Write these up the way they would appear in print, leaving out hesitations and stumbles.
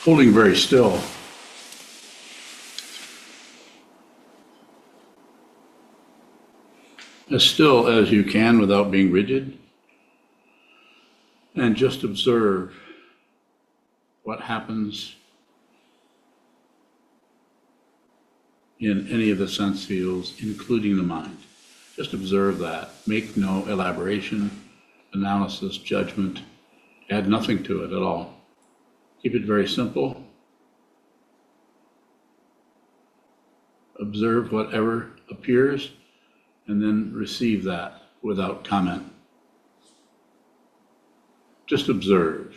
holding very still. As still as you can without being rigid, and just observe what happens in any of the sense fields, including the mind. Just observe that. Make no elaboration, analysis, judgment. Add nothing to it at all. Keep it very simple. Observe whatever appears, and then receive that without comment. Just observe.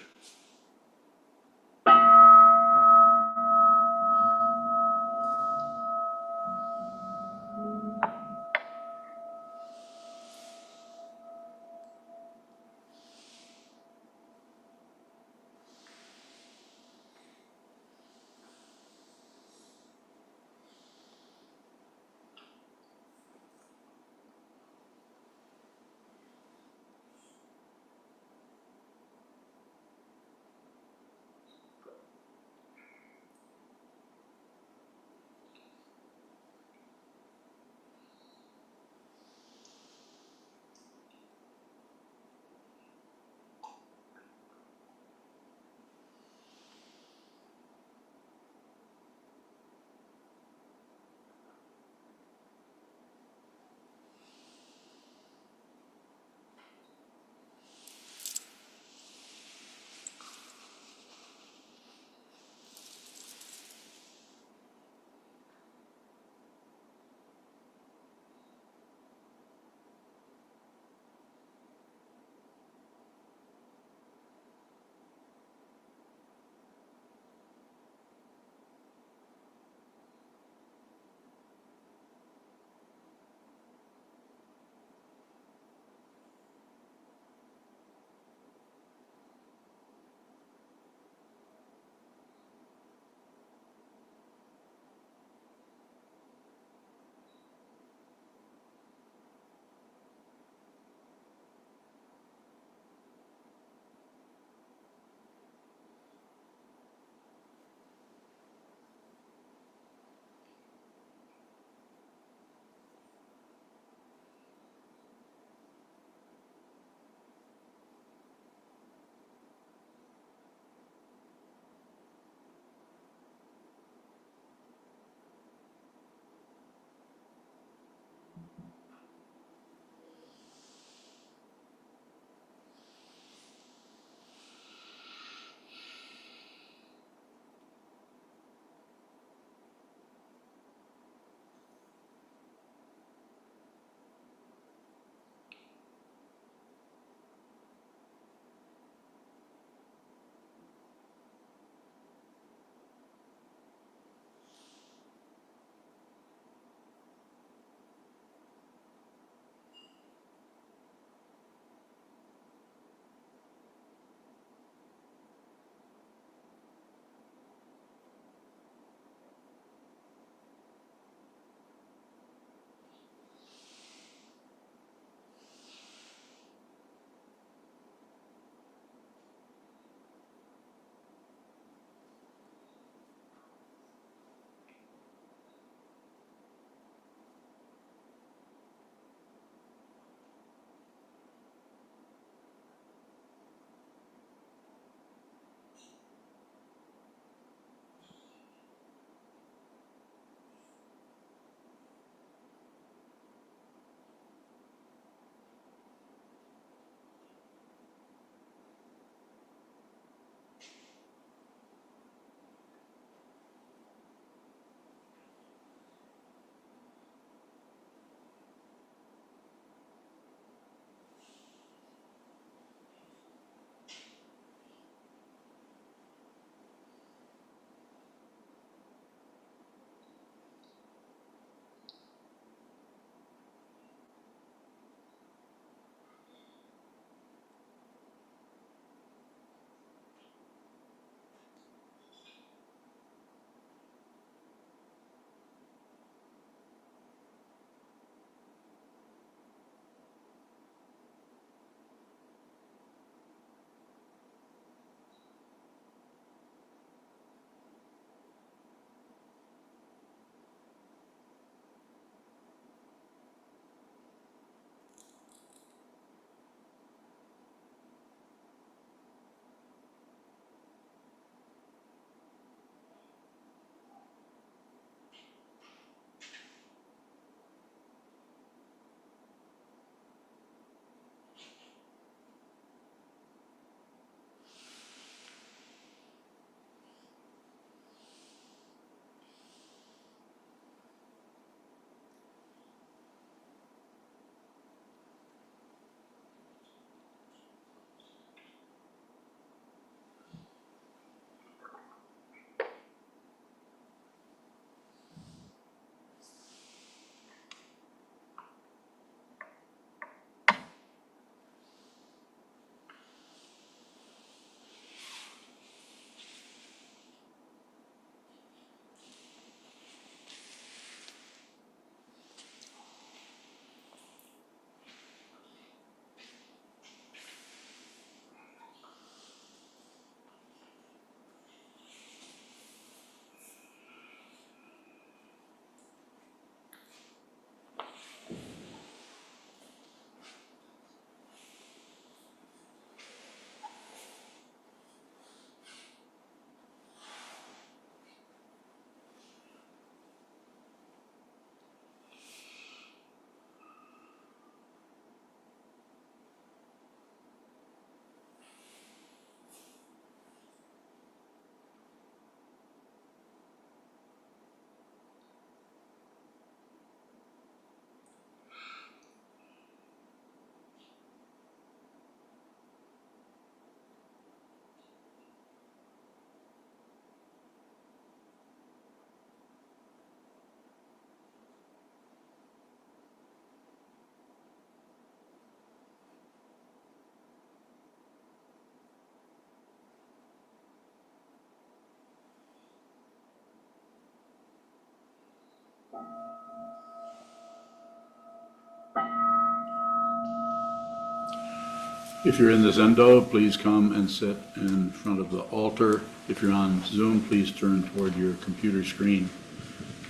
If you're in the Zendo, please come and sit in front of the altar. If you're on Zoom, please turn toward your computer screen.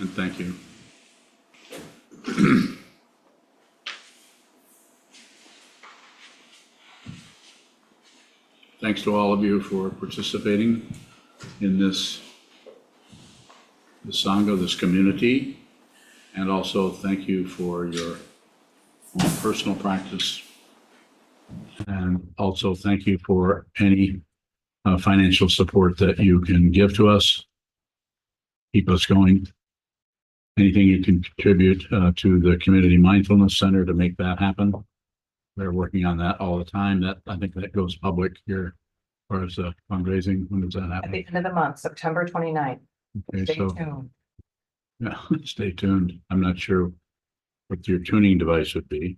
And thank you. Thanks to all of you for participating in this Sangha, this community. And also thank you for your own personal practice. And also thank you for any financial support that you can give to us. Keep us going. Anything you can contribute to the Community Mindfulness Center to make that happen. They're working on that all the time. I think that goes public here as far as fundraising. When does that happen? At the end of the month, September 29th. Okay, Stay so tuned. yeah, stay tuned. I'm not sure what your tuning device would be.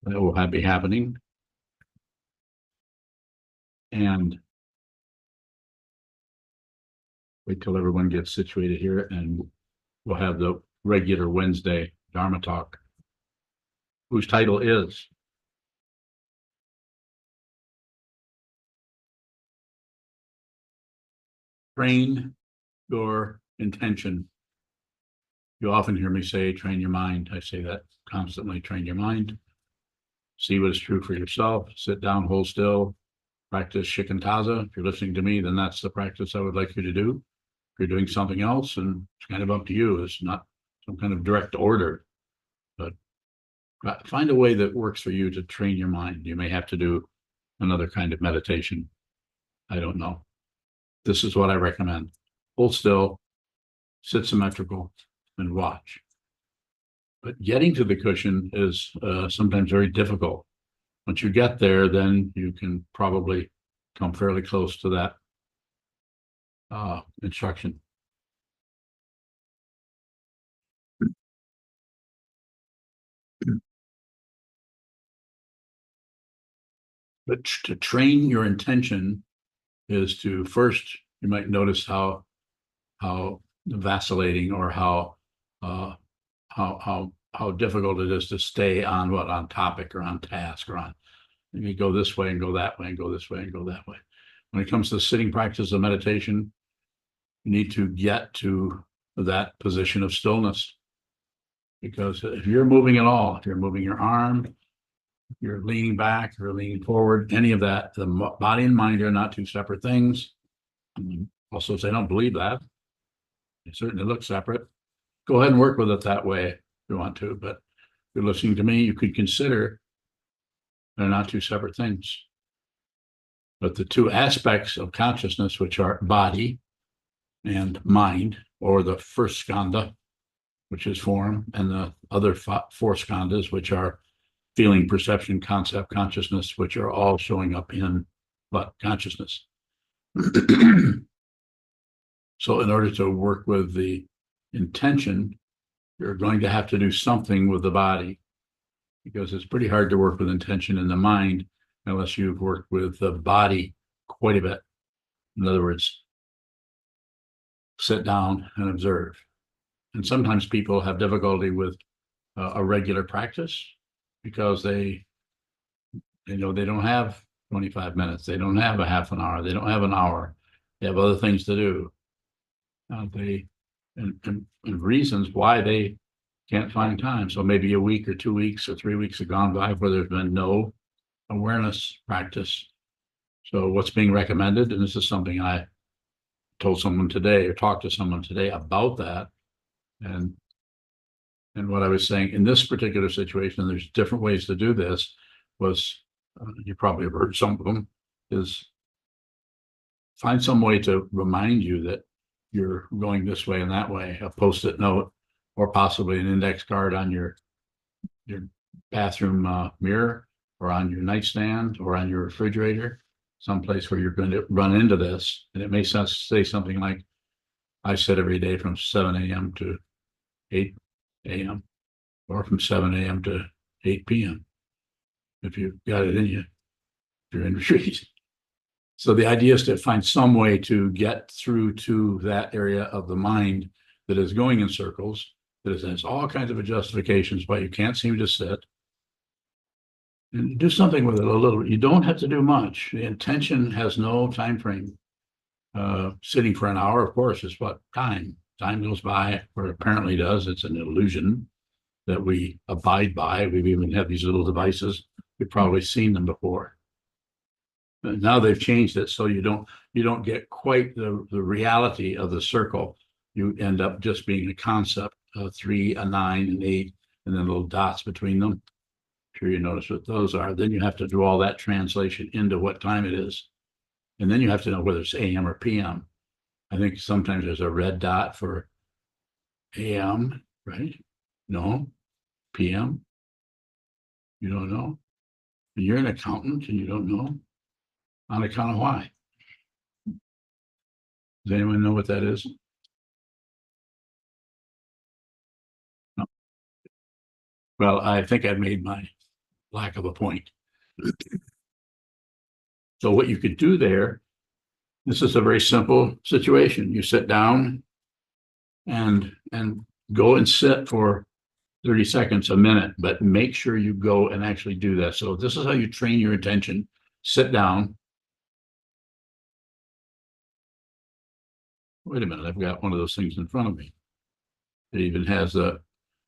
That will be happening. And wait till everyone gets situated here, and we'll have the regular Wednesday Dharma talk, whose title is Train Your Intention. You often hear me say, train your mind. I say that constantly, train your mind. See what is true for yourself. Sit down, hold still, practice shikantaza. If you're listening to me, then that's the practice I would like you to do. If you're doing something else, and it's kind of up to you. It's not some kind of direct order, but find a way that works for you to train your mind. You may have to do another kind of meditation. I don't know. This is what I recommend. Hold still, sit symmetrical, and watch. But getting to the cushion is sometimes very difficult. Once you get there, then you can probably come fairly close to that instruction. But to train your intention is to first, you might notice how vacillating or how difficult it is to stay on topic or on task or on. You go this way and go that way and go this way and go that way. When it comes to sitting practice of meditation, you need to get to that position of stillness. Because if you're moving at all, if you're moving your arm, you're leaning back, you're leaning forward, any of that, the body and mind are not two separate things. Also, say, I don't believe that. It certainly looks separate. Go ahead and work with it that way if you want to. But if you're listening to me, you could consider they're not two separate things. But the two aspects of consciousness, which are body and mind, or the first skandha, which is form, and the other four skandhas, which are feeling, perception, concept, consciousness, which are all showing up in consciousness. So in order to work with the intention, you're going to have to do something with the body, because it's pretty hard to work with intention in the mind unless you've worked with the body quite a bit. In other words, sit down and observe. And sometimes people have difficulty with a regular practice because they don't have 25 minutes. They don't have a half an hour. They don't have an hour. They have other things to do. And reasons why they can't find time. So maybe a week or 2 weeks or 3 weeks have gone by where there's been no awareness practice. So what's being recommended, and this is something I told someone today or talked to someone today about that, and what I was saying in this particular situation, there's different ways to do this, was, you probably have heard some of them, is find some way to remind you that you're going this way and that way, a Post-it note, or possibly an index card on your bathroom mirror, or on your nightstand, or on your refrigerator, someplace where you're going to run into this. And it may say something like, I sit every day from 7 a.m. to 8 a.m. or from 7 a.m. to 8 p.m. if you've got it in you, if you're in retreat. So the idea is to find some way to get through to that area of the mind that is going in circles, that has all kinds of justifications why you can't seem to sit. And do something with it a little. You don't have to do much. The intention has no time frame. Sitting for an hour, of course, is what time. Time goes by, or apparently does. It's an illusion that we abide by. We've even had these little devices. We've probably seen them before. But now they've changed it so you don't get quite the reality of the circle. You end up just being a concept, a 3, a 9, an 8, and then little dots between them. Sure you notice what those are. Then you have to do all that translation into what time it is. And then you have to know whether it's AM or PM. I think sometimes there's a red dot for AM, right? No. PM? You don't know? You're an accountant and you don't know? On account of why? Does anyone know what that is? No. Well, I think I've made my lack of a point. So what you could do there, this is a very simple situation. You sit down and go and sit for 30 seconds, a minute, but make sure you go and actually do that. So this is how you train your attention. Sit down. Wait a minute, I've got one of those things in front of me. It even has I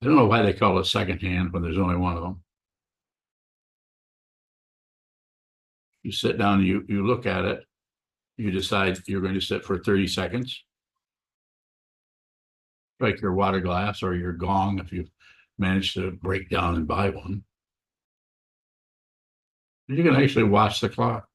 don't know why they call it second hand when there's only one of them. You sit down, you look at it, you decide you're going to sit for 30 seconds. Strike your water glass or your gong if you've managed to break down and buy one. You can actually watch the clock.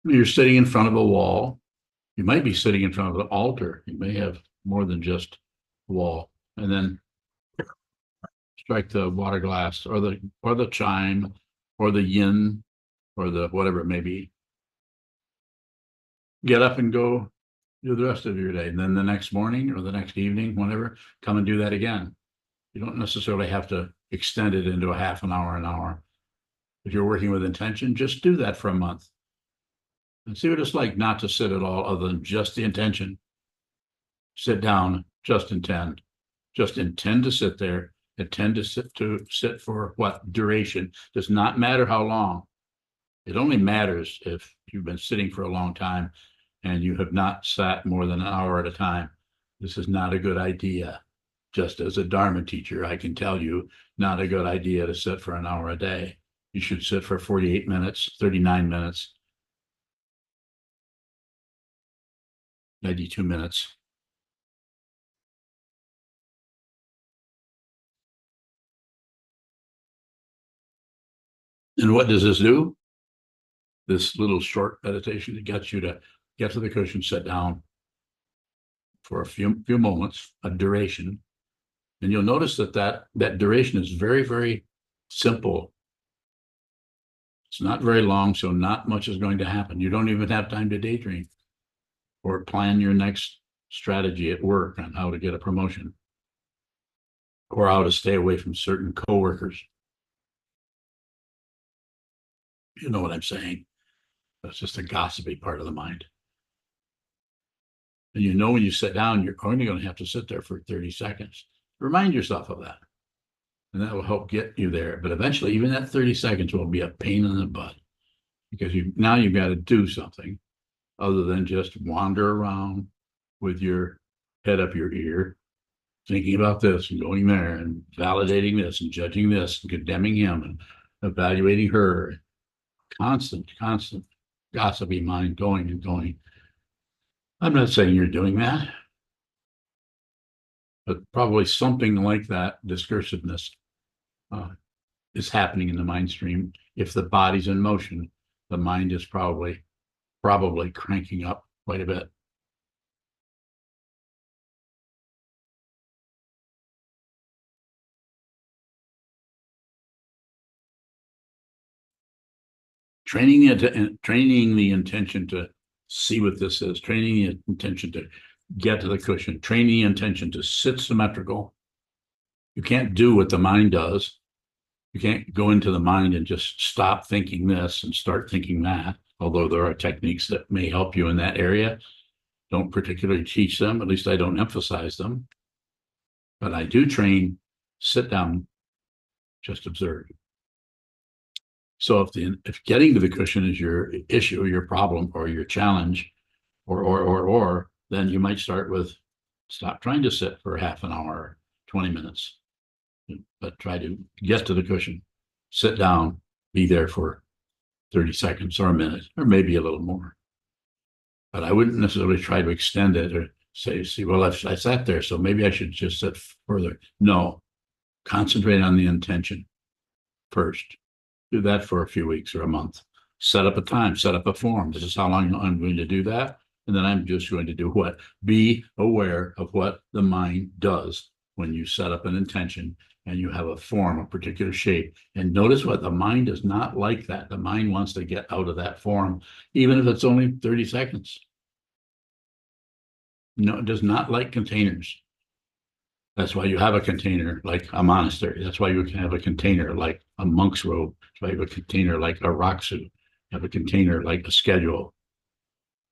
You're sitting in front of a wall. You might be sitting in front of an altar. You may have more than just a wall. And then strike the water glass or the chime or the yin or the whatever it may be. Get up and go do the rest of your day. And then the next morning or the next evening, whenever, come and do that again. You don't necessarily have to extend it into a half an hour. If you're working with intention, just do that for a month and see what it's like not to sit at all other than just the intention. Sit down, just intend to sit there, intend to sit for what duration. Does not matter how long. It only matters if you've been sitting for a long time and you have not sat more than an hour at a time. This is not a good idea. Just as a Dharma teacher, I can tell you, not a good idea to sit for an hour a day. You should sit for 48 minutes, 39 minutes, 92 minutes. And what does this do? This little short meditation that gets you to get to the cushion, sit down for a few moments, a duration. And you'll notice that duration is very, very simple. It's not very long, so not much is going to happen. You don't even have time to daydream or plan your next strategy at work on how to get a promotion or how to stay away from certain coworkers. You know what I'm saying? That's just a gossipy part of the mind. And you know when you sit down, you're only going to have to sit there for 30 seconds. Remind yourself of that. And that will help get you there. But eventually, even that 30 seconds will be a pain in the butt because now you've got to do something other than just wander around with your head up your ear, thinking about this and going there and validating this and judging this and condemning him and evaluating her. Constant gossipy mind going and going. I'm not saying you're doing that, but probably something like that discursiveness is happening in the mind stream. If the body's in motion, the mind is probably cranking up quite a bit. Training the intention to see what this is, training the intention to get to the cushion, training the intention to sit symmetrical. You can't do what the mind does. You can't go into the mind and just stop thinking this and start thinking that, although there are techniques that may help you in that area. Don't particularly teach them, at least I don't emphasize them. But I do train, sit down, just observe. So if getting to the cushion is your issue, your problem, or your challenge, or, then you might start with stop trying to sit for half an hour, 20 minutes, but try to get to the cushion, sit down, be there for 30 seconds or a minute, or maybe a little more. But I wouldn't necessarily try to extend it or say, see, well, I sat there, so maybe I should just sit further. No, concentrate on the intention first. Do that for a few weeks or a month. Set up a time, set up a form. This is how long I'm going to do that. And then I'm just going to do what? Be aware of what the mind does when you set up an intention and you have a form, a particular shape. And notice what the mind is not like that. The mind wants to get out of that form, even if it's only 30 seconds. No, it does not like containers. That's why you have a container like a monastery. That's why you can have a container like a monk's robe. That's why you have a container like a raksu. You have a container like a schedule.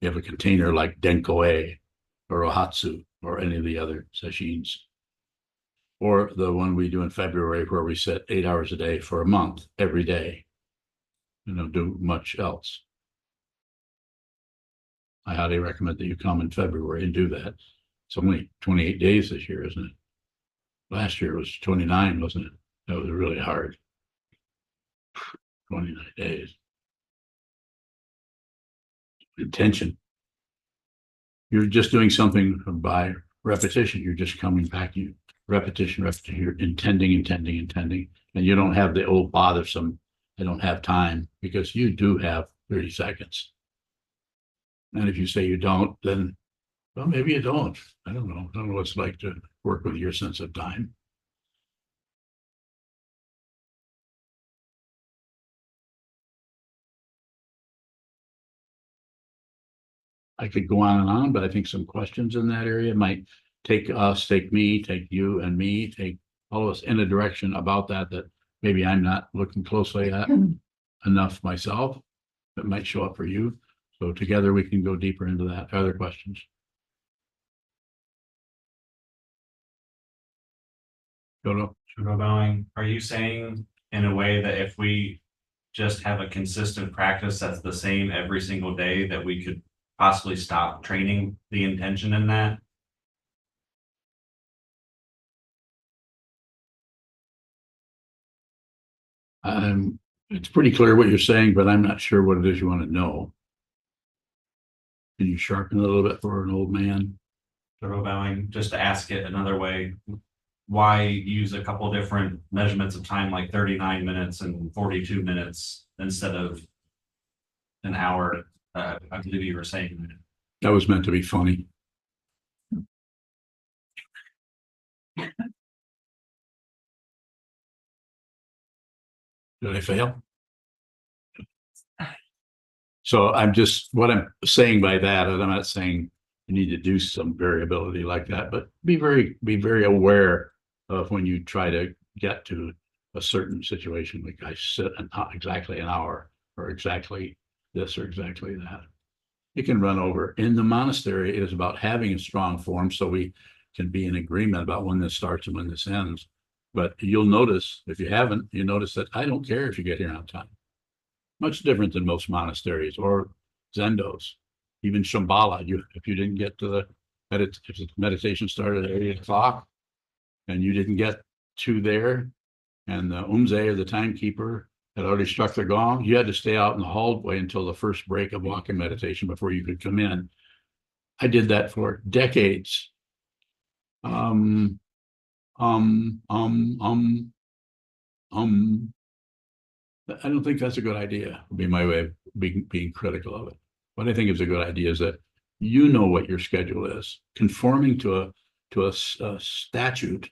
You have a container like Denkoe or Ohatsu or any of the other sessions. Or the one we do in February where we sit 8 hours a day for a month, every day. You don't do much else. I highly recommend that you come in February and do that. It's only 28 days this year, isn't it? Last year was 29, wasn't it? That was really hard. 29 days. Intention. You're just doing something by repetition. You're just coming back. You repetition. You're intending. And you don't have the old bothersome, I don't have time, because you do have 30 seconds. And if you say you don't, then, well, maybe you don't. I don't know. I don't know what it's like to work with your sense of time. I could go on, but I think some questions in that area might take us, take me, take you and me, take all of us in a direction about that maybe I'm not looking closely at enough myself. That might show up for you. So together we can go deeper into that. Other questions? Dodo? Shugo bowing, are you saying in a way that if we just have a consistent practice that's the same every single day, that we could possibly stop training the intention in that? It's pretty clear what you're saying, but I'm not sure what it is you want to know. Can you sharpen it a little bit for an old man? Shugo bowing, just to ask it another way, why use a couple different measurements of time, like 39 minutes and 42 minutes instead of an hour? I believe you were saying. That was meant to be funny. Did I fail? So what I'm saying by that is I'm not saying you need to do some variability like that, but be very aware of when you try to get to a certain situation, like I sit exactly an hour or exactly this or exactly that. It can run over. In the monastery, it is about having a strong form so we can be in agreement about when this starts and when this ends. But you'll notice, if you haven't, you notice that I don't care if you get here on time. Much different than most monasteries or zendos, even Shambhala. If you didn't get to the meditation started at 8 o'clock and you didn't get to there, and the umze or the timekeeper had already struck the gong, you had to stay out in the hallway until the first break of walking meditation before you could come in. I did that for decades. I don't think that's a good idea, would be my way of being critical of it. What I think is a good idea is that you know what your schedule is. Conforming to a statute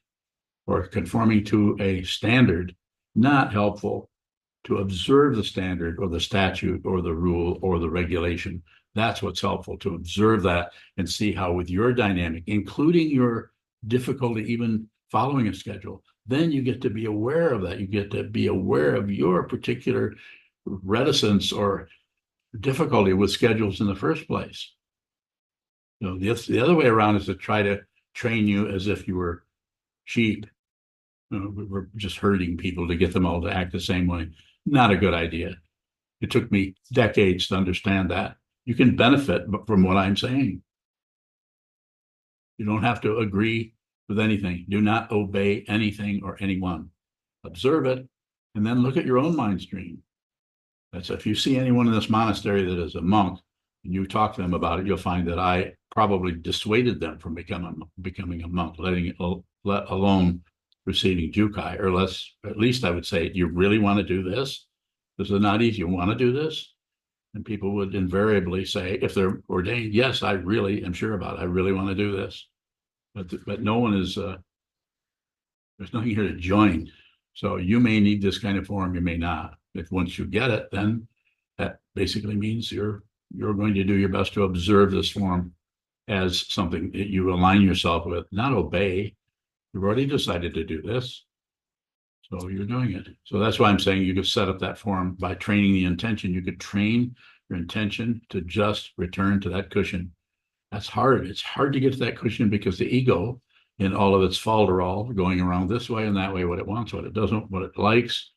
or conforming to a standard, not helpful. To observe the standard or the statute or the rule or the regulation. That's what's helpful, to observe that and see how with your dynamic, including your difficulty even following a schedule, then you get to be aware of that. You get to be aware of your particular reticence or difficulty with schedules in the first place. The other way around is to try to train you as if you were sheep. We're just herding people to get them all to act the same way. Not a good idea. It took me decades to understand that. You can benefit from what I'm saying. You don't have to agree with anything. Do not obey anything or anyone. Observe it, and then look at your own mind stream. That's if you see anyone in this monastery that is a monk, and you talk to them about it, you'll find that I probably dissuaded them from becoming a monk, let alone receiving jukai, or less. At least I would say, you really want to do this? This is not easy. You want to do this? And people would invariably say, if they're ordained, yes, I really am sure about it. I really want to do this. But no one is, there's nothing here to join. So you may need this kind of form, you may not. If once you get it, then that basically means you're going to do your best to observe this form as something that you align yourself with, not obey. You've already decided to do this. So you're doing it. So that's why I'm saying you could set up that form by training the intention. You could train your intention to just return to that cushion. That's hard. It's hard to get to that cushion because the ego, in all of its falderall, going around this way and that way, what it wants, what it doesn't, what it likes,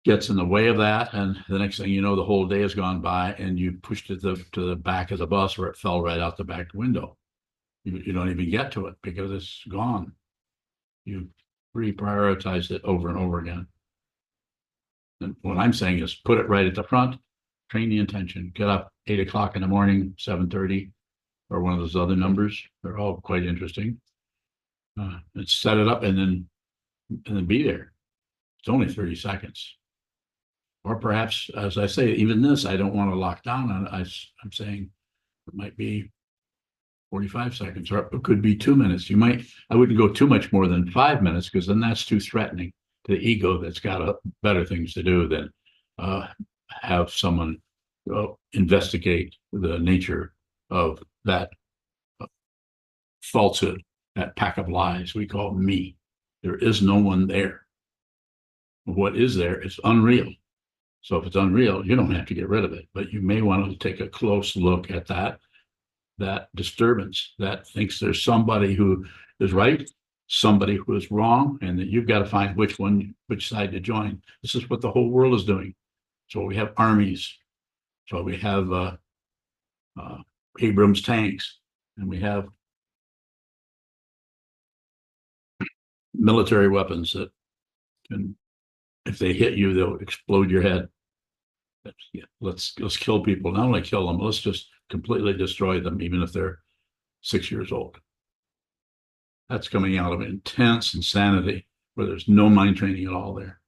gets in the way of that. And the next thing you know, the whole day has gone by and you pushed it to the back of the bus where it fell right out the back window. You don't even get to it because it's gone. You reprioritized it over and over again. And what I'm saying is put it right at the front, train the intention, get up 8 o'clock in the morning, 7:30, or one of those other numbers. They're all quite interesting. And set it up and then be there. It's only 30 seconds. Or perhaps, as I say, even this, I don't want to lock down on it. I'm saying it might be 45 seconds, or it could be 2 minutes. I wouldn't go too much more than 5 minutes because then that's too threatening to the ego that's got better things to do than have someone investigate the nature of that falsehood, that pack of lies we call me. There is no one there. What is there is unreal. So if it's unreal, you don't have to get rid of it, but you may want to take a close look at that disturbance that thinks there's somebody who is right, somebody who is wrong, and that you've got to find which side to join. This is what the whole world is doing. So we have armies. So we have Abrams tanks, and we have military weapons that can, if they hit you, they'll explode your head. Yeah, let's kill people. Not only kill them, let's just completely destroy them, even if they're 6 years old. That's coming out of intense insanity where there's no mind training at all there.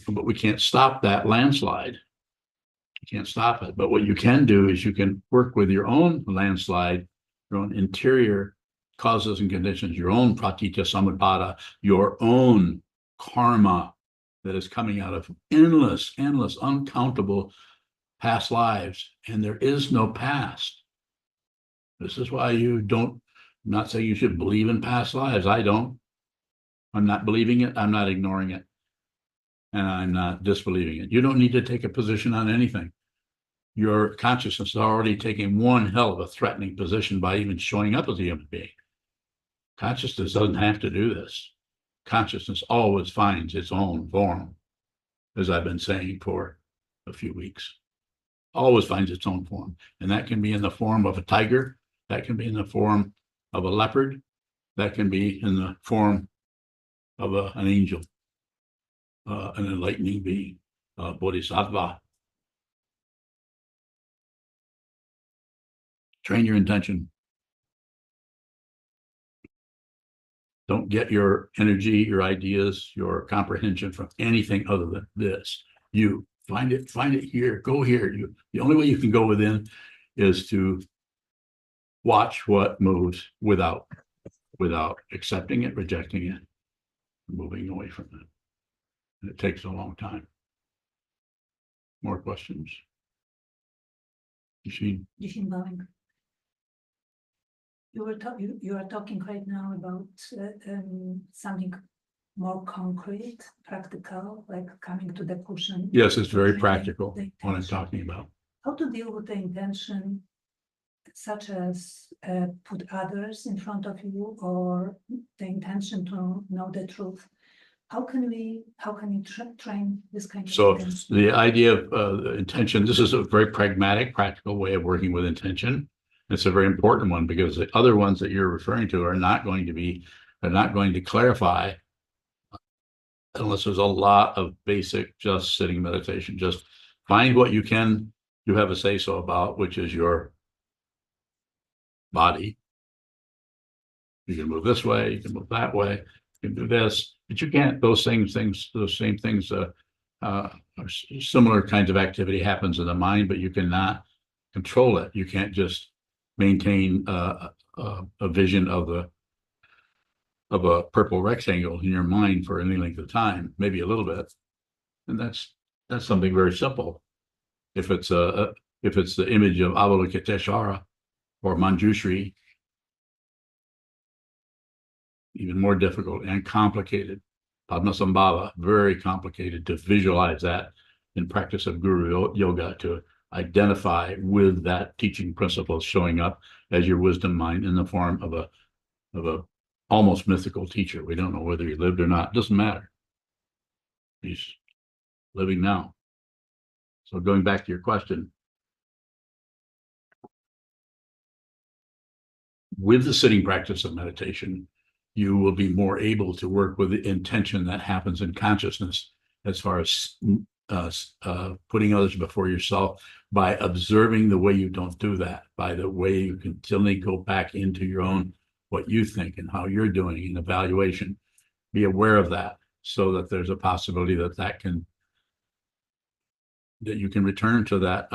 But we can't stop that landslide. You can't stop it. But what you can do is you can work with your own landslide, your own interior causes and conditions, your own pratitya samutpada, your own karma that is coming out of endless, uncountable past lives. And there is no past. This is why I'm not saying you should believe in past lives. I don't. I'm not believing it. I'm not ignoring it. And I'm not disbelieving it. You don't need to take a position on anything. Your consciousness is already taking one hell of a threatening position by even showing up as a human being. Consciousness doesn't have to do this. Consciousness always finds its own form, as I've been saying for a few weeks. Always finds its own form. And that can be in the form of a tiger. That can be in the form of a leopard. That can be in the form of an angel, an enlightening being, bodhisattva. Train your intention. Don't get your energy, your ideas, your comprehension from anything other than this. You find it here, go here. The only way you can go within is to watch what moves without accepting it, rejecting it, moving away from it. And it takes a long time. More questions? You see, You are talking right now about something more concrete, practical, like coming to the cushion. Yes, it's very training practical, the what I'm intention. talking about. How to deal with the intention, such as put others in front of you, or the intention to know the truth. How can you train this kind of So intention? the idea of intention, this is a very pragmatic, practical way of working with intention. It's a very important one because the other ones that you're referring to are not going to clarify unless there's a lot of basic just sitting meditation. Just find what you have a say so about, which is your body. You can move this way, you can move that way, you can do this, but you can't, those same things, similar kinds of activity happens in the mind, but you cannot control it. You can't just maintain a vision of a purple rectangle in your mind for any length of time, maybe a little bit. And that's something very simple. If it's the image of Avalokiteshvara or Manjushri, even more difficult and complicated. Padmasambhava, very complicated to visualize that in practice of Guru Yoga, to identify with that teaching principle showing up as your wisdom mind in the form of a almost mythical teacher. We don't know whether he lived or not. It doesn't matter. He's living now. So going back to your question, with the sitting practice of meditation, you will be more able to work with the intention that happens in consciousness as far as putting others before yourself by observing the way you don't do that, by the way you continually go back into your own, what you think and how you're doing in evaluation. Be aware of that so that there's a possibility that you can return to that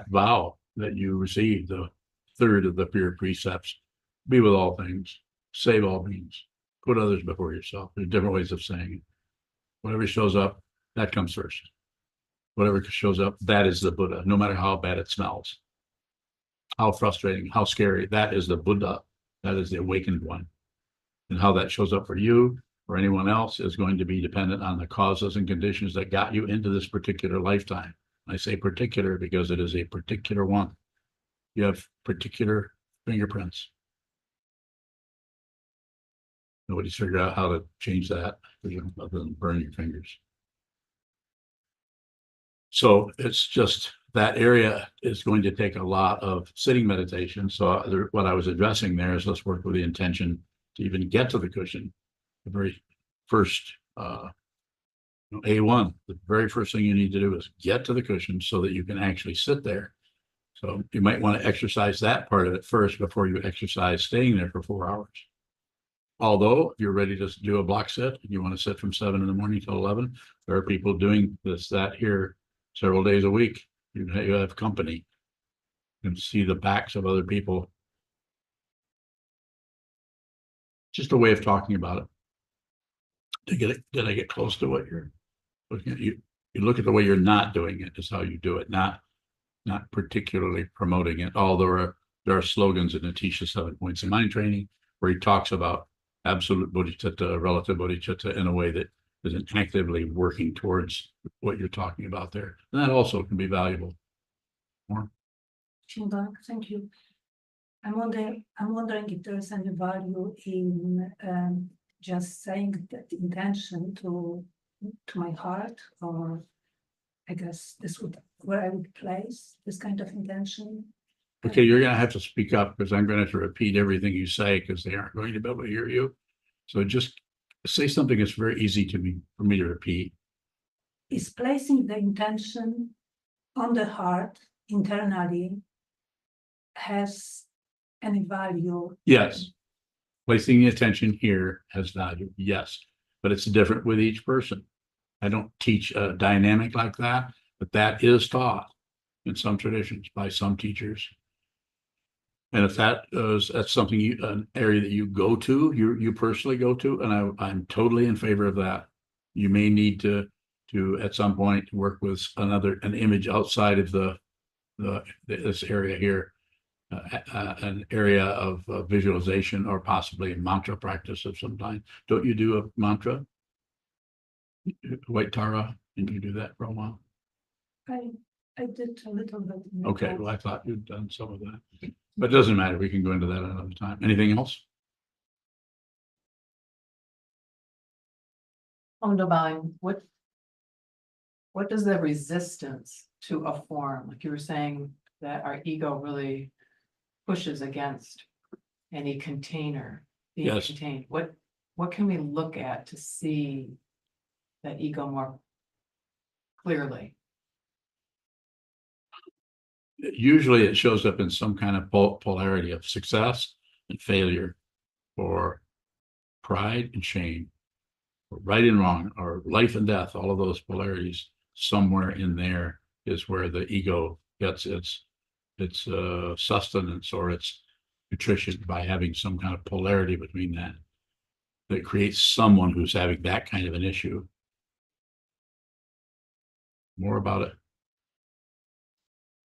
vow that you received, the third of the pure precepts: be with all things, save all beings, put others before yourself. There's different ways of saying it. Whatever shows up, that comes first. Whatever shows up, that is the Buddha, no matter how bad it smells, how frustrating, how scary. That is the Buddha. That is the awakened one. And how that shows up for you or anyone else is going to be dependent on the causes and conditions that got you into this particular lifetime. I say particular because it is a particular one. You have particular fingerprints. Nobody's figured out how to change that other than burn your fingers. So it's just that area is going to take a lot of sitting meditation. So what I was addressing there is let's work with the intention to even get to the cushion. The very first A1, the very first thing you need to do is get to the cushion so that you can actually sit there. So you might want to exercise that part of it first before you exercise staying there for 4 hours. Although if you're ready to do a block sit and you want to sit from 7 in the morning till 11, there are people doing that here several days a week. You have company. You can see the backs of other people. Just a way of talking about it. Did I get close to what you're looking at? You look at the way you're not doing it is how you do it, not particularly promoting it. Although there are slogans in Atisha 7 Points of Mind Training where he talks about absolute bodhicitta, relative bodhicitta in a way that isn't actively working towards what you're talking about there. And that also can be valuable. More? Thank you. I'm wondering if there is any value in just saying that intention to my heart, or I guess this would where I would place this kind of intention. Okay, you're going to have to speak up because I'm going to have to repeat everything you say because they aren't going to be able to hear you. So just say something that's very easy for me to repeat. Is placing the intention on the heart internally has any value? Yes. Placing the attention here has value. Yes. But it's different with each person. I don't teach a dynamic like that, but that is taught in some traditions by some teachers. And if that's something an area that you go to, you personally go to, and I'm totally in favor of that. You may need to at some point work with an image outside of the this area here, an area of visualization or possibly a mantra practice of some kind. Don't you do a mantra? White Tara, didn't you do that for a while? I did a little bit. in the Okay, past. well, I thought you'd done some of that, but it doesn't matter. We can go into that another time. Anything else? Underline, what does the resistance to a form, like you were saying, that our ego really pushes against any container being Yes. contained? What can we look at to see that ego more clearly? Usually it shows up in some kind of polarity of success and failure, or pride and shame, or right and wrong, or life and death. All of those polarities, somewhere in there is where the ego gets its sustenance or its nutrition, by having some kind of polarity between that creates someone who's having that kind of an issue. More about it.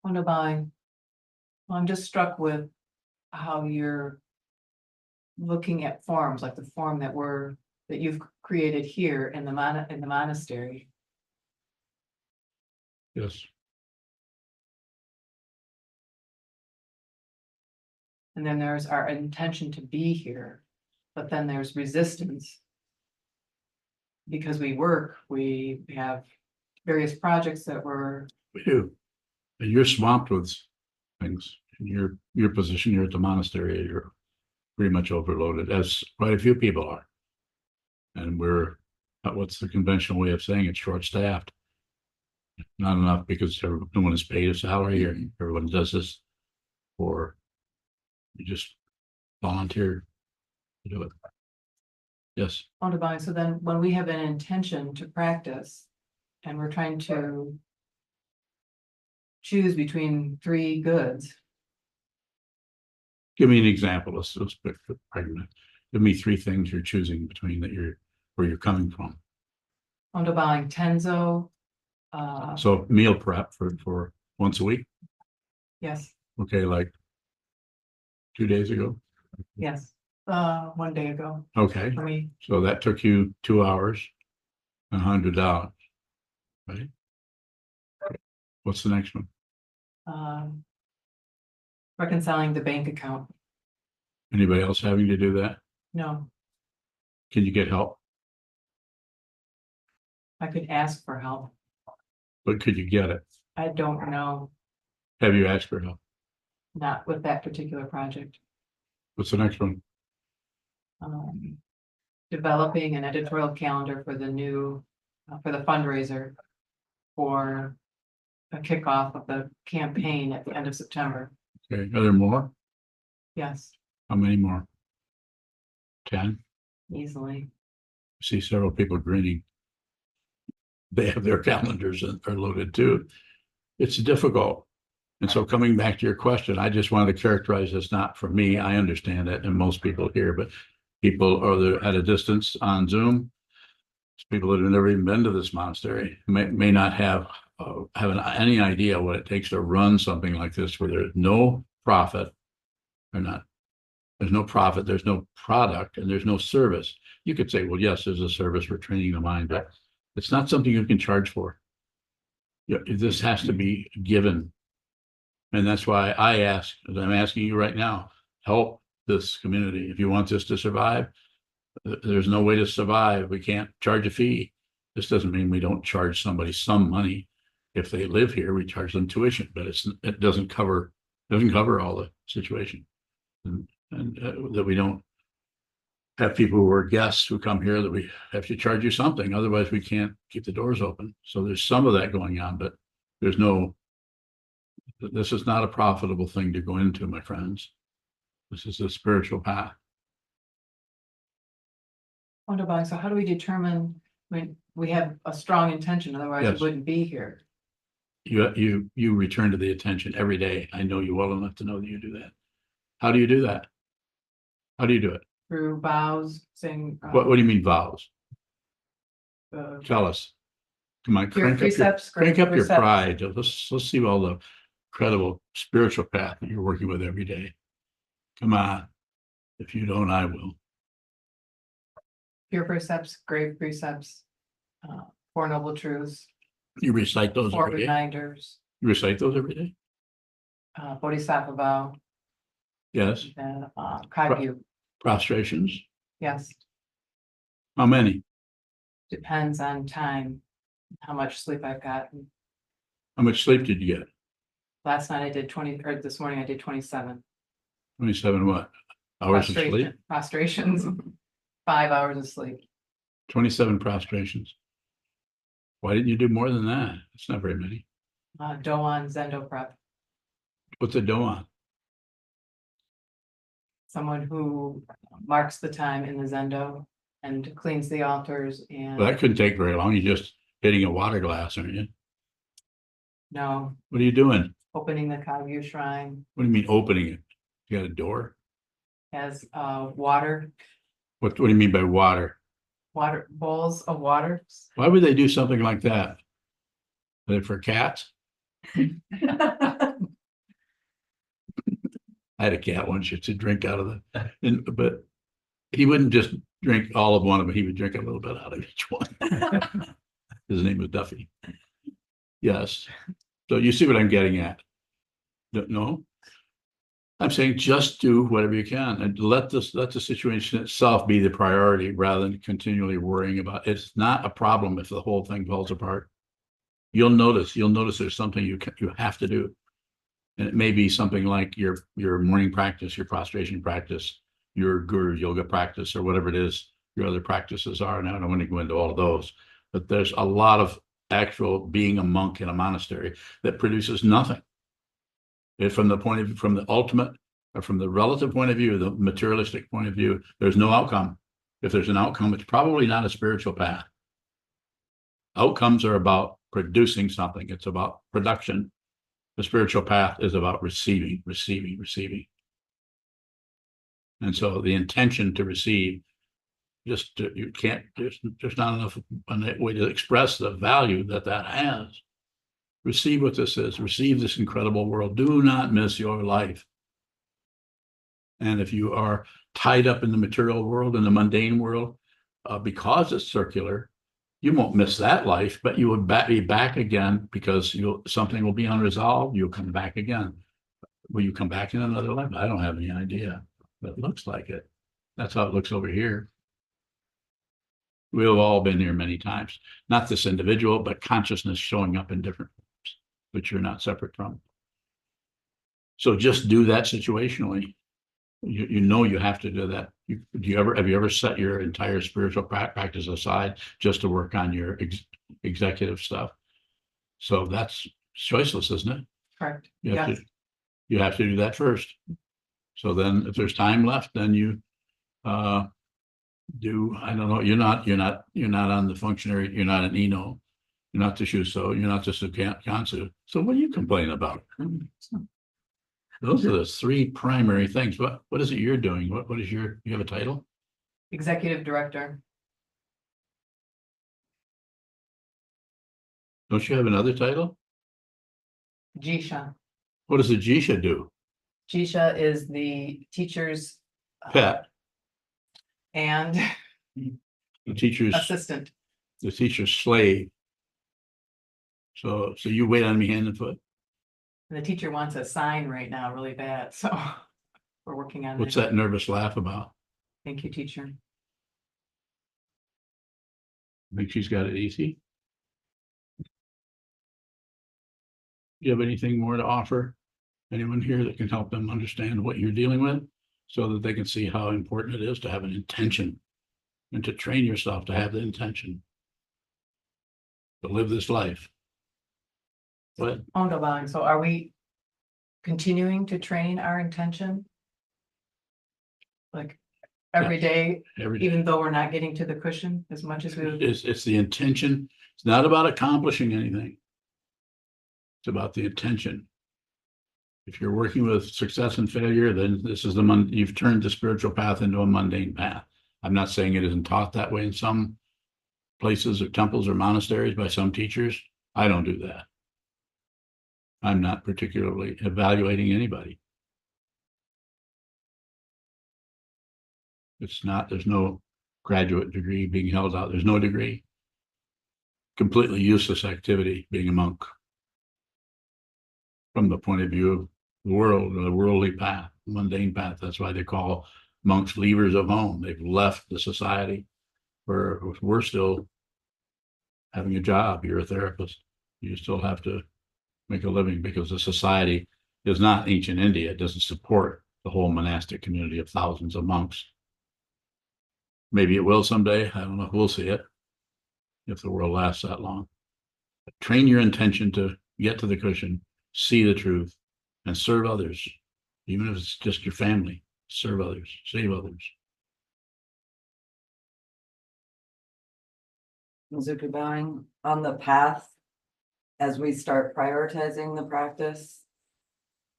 Underline. Well, I'm just struck with how you're looking at forms, like the form that you've created here in the monastery. Yes. And then there's our intention to be here, but then there's resistance. Because we have various projects that we're, We do. And you're swamped with things. In your position here at the monastery, you're pretty much overloaded, as quite a few people are. And we're, what's the conventional way of saying it, short-staffed. Not enough because no one is paid a salary here. Everyone does this for, you just volunteer to do it. Yes, underline. So then when we have an intention to practice and we're trying to choose between three goods, give me an example. Let's pick the argument. Give me three things you're choosing between where you're coming from. underline Tenzo. So meal prep for once a week. Yes, Okay, like 2 days ago. yes, 1 day ago, Okay, for me, so that took you 2 hours and $100, right? What's the next one? reconciling the bank account. Anybody else having to do that? No, Can you get help? I could ask for help. But could you get it? I don't know, Have you asked for help? not with that particular project. What's the next one? Developing an editorial calendar for the new, for the fundraiser for a kickoff of the campaign at the end of September. Okay, are there more? Yes, How many more? 10? easily. See several people grinning. They have their calendars and are loaded too. It's difficult. And so coming back to your question, I just wanted to characterize this, not for me, I understand it, and most people here, but people are at a distance on Zoom. People that have never even been to this monastery may not have any idea what it takes to run something like this, where there's no profit or not. There's no profit, there's no product, and there's no service. You could say, well, yes, there's a service for training the mind, but it's not something you can charge for. Yeah, this has to be given. And that's why I ask, as I'm asking you right now, help this community. If you want this to survive, there's no way to survive. We can't charge a fee. This doesn't mean we don't charge somebody some money. If they live here, we charge them tuition, but it doesn't cover all the situation. And that we don't have people who are guests who come here that we have to charge you something. Otherwise, we can't keep the doors open. So there's some of that going on, but this is not a profitable thing to go into, my friends. This is a spiritual path. Wonderful. So how do we determine when we have a strong intention, otherwise Yes. we wouldn't be here? You return to the attention every day. I know you well enough to know that you do that. How do you do that? How do you do it? Through vows, saying. What do you mean vows? Tell us. Come on, Your precepts. crank up your precepts. pride. Let's see all the incredible spiritual path that you're working with every day. Come on. If you don't, I will. Pure precepts, grave precepts, Four Noble Truths, You recite those four every day? reminders, You recite those every day? Bodhisattva vow, Yes. and Kagyu. Prostrations? Yes, How many? depends on time, how much sleep I've gotten. How much sleep did you get? Last night I did 20, or this morning I did 27. 27 what? Hours of sleep? Prostrations, 5 hours of sleep. 27 prostrations. Why didn't you do more than that? It's not very many. Doan Zendo prep, What's a doan? someone who marks the time in the Zendo and cleans the altars Well, that and couldn't take very long. You're just hitting a water glass, aren't you? no, What are you doing? opening the Kagyu shrine What do you mean opening it? You got a door? has water What do you mean by water? bowls of water. Why would they do something like that? Are they for cats? I had a cat once, used to drink out of but he wouldn't just drink all of one of them. He would drink a little bit out of each one. His name was Duffy. Yes. So you see what I'm getting at? No? I'm saying just do whatever you can and let the situation itself be the priority rather than continually worrying about it. It's not a problem if the whole thing falls apart. You'll notice there's something you have to do. And it may be something like your morning practice, your prostration practice, your guru yoga practice, or whatever it is your other practices are. And I don't want to go into all of those, but there's a lot of actual being a monk in a monastery that produces nothing. From the ultimate, or from the relative point of view, the materialistic point of view, there's no outcome. If there's an outcome, it's probably not a spiritual path. Outcomes are about producing something. It's about production. The spiritual path is about receiving. And so the intention to receive, you can't, there's not enough way to express the value that has. Receive what this is. Receive this incredible world. Do not miss your life. And if you are tied up in the material world, in the mundane world, because it's circular, you won't miss that life, but you will be back again because something will be unresolved. You'll come back again. Will you come back in another life? I don't have any idea, but it looks like it. That's how it looks over here. We've all been here many times. Not this individual, but consciousness showing up in different forms, which you're not separate from. So just do that situationally. You know you have to do that. Have you ever set your entire spiritual practice aside just to work on your executive stuff? So that's choiceless, isn't it? Correct. You have Yes. you have to do that first. So then if there's time left, then you I don't know, you're not on the functionary, you're not an Eno, you're not the Shuso, you're not the Kansu. So what are you complaining about? Those are the three primary things. What is it you're doing? What is you have a title? Executive director. Don't you have another title? Jisha. What does the Jisha do? Jisha is the teacher's Pet, and the teacher's assistant. slave. So you wait on me hand and foot. And the teacher wants a sign right now really bad, so we're working on What's that. that nervous laugh about? Thank you, teacher. I think she's got it easy. Do you have anything more to offer? Anyone here that can help them understand what you're dealing with so that they can see how important it is to have an intention and to train yourself to have the intention to live this life? What? Ongoing. So are we continuing to train our intention? Like every day, Every day. even though we're not getting to the cushion as much as we would? It's the intention. It's not about accomplishing anything. It's about the intention. If you're working with success and failure, then this is you've turned the spiritual path into a mundane path. I'm not saying it isn't taught that way in some places or temples or monasteries by some teachers. I don't do that. I'm not particularly evaluating anybody. It's not, there's no graduate degree being held out. There's no degree. Completely useless activity being a monk from the point of view of the world, the worldly path, mundane path. That's why they call monks leavers of home. They've left the society where we're still having a job. You're a therapist. You still have to make a living because the society is not ancient India. It doesn't support the whole monastic community of thousands of monks. Maybe it will someday. I don't know if we'll see it, if the world lasts that long. But train your intention to get to the cushion, see the truth, and serve others. Even if it's just your family, serve others, save others. Mizuki bowing on the path, as we start prioritizing the practice,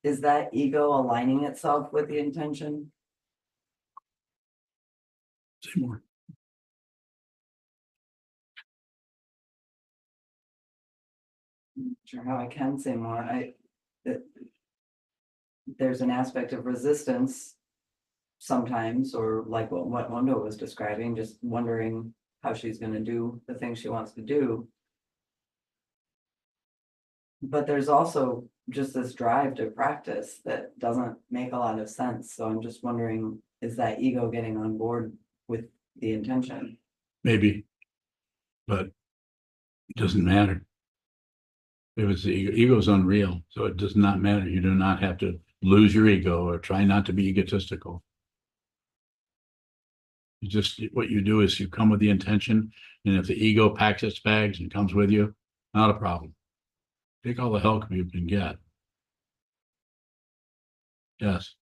is that ego aligning itself with the intention? Say more. I'm not sure how I can say more. There's an aspect of resistance sometimes, or like what Wanda was describing, just wondering how she's going to do the things she wants to do. But there's also just this drive to practice that doesn't make a lot of sense. So I'm just wondering, is that ego getting on board with the intention? Maybe, but it doesn't matter. If it's the ego is unreal, so it does not matter. You do not have to lose your ego or try not to be egotistical. You just, what you do is you come with the intention, and if the ego packs its bags and comes with you, not a problem. Take all the help you can get. Yes.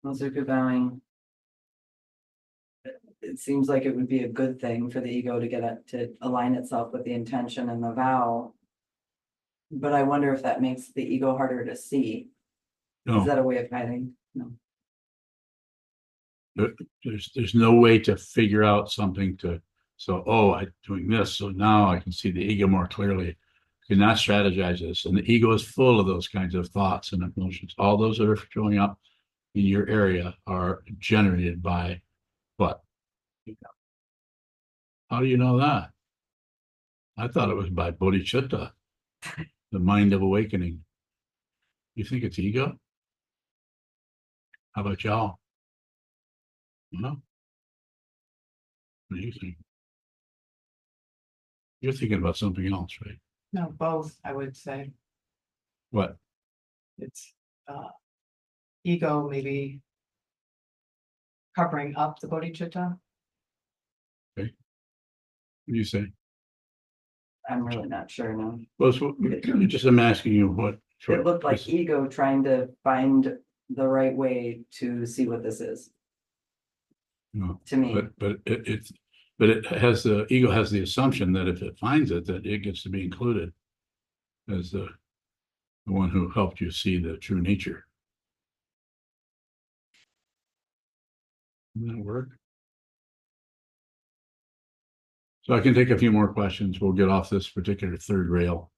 Mizuki bowing. It seems like it would be a good thing for the ego to to align itself with the intention and the vow. But I wonder if that makes the ego harder to see. Is No, that a way of hiding? No. there's no way to figure out something to, so, oh, I'm doing this, so now I can see the ego more clearly. You cannot strategize this. And the ego is full of those kinds of thoughts and emotions. All those that are showing up in your area are generated by what? How do you know that? I thought it was by bodhicitta, the mind of awakening. You think it's ego? How about y'all? No. What do you think? You're thinking about something else, right? No, both, I would say. What? It's ego maybe covering up the bodhicitta. What do you say? I'm really not sure now. Well, so, just I'm asking you what. It looked like ego trying to find the right way to see what this is, No, to me. but it has the ego has the assumption that if it finds it, that it gets to be included as the one who helped you see the true nature. Doesn't that work? So I can take a few more questions. We'll get off this particular third rail.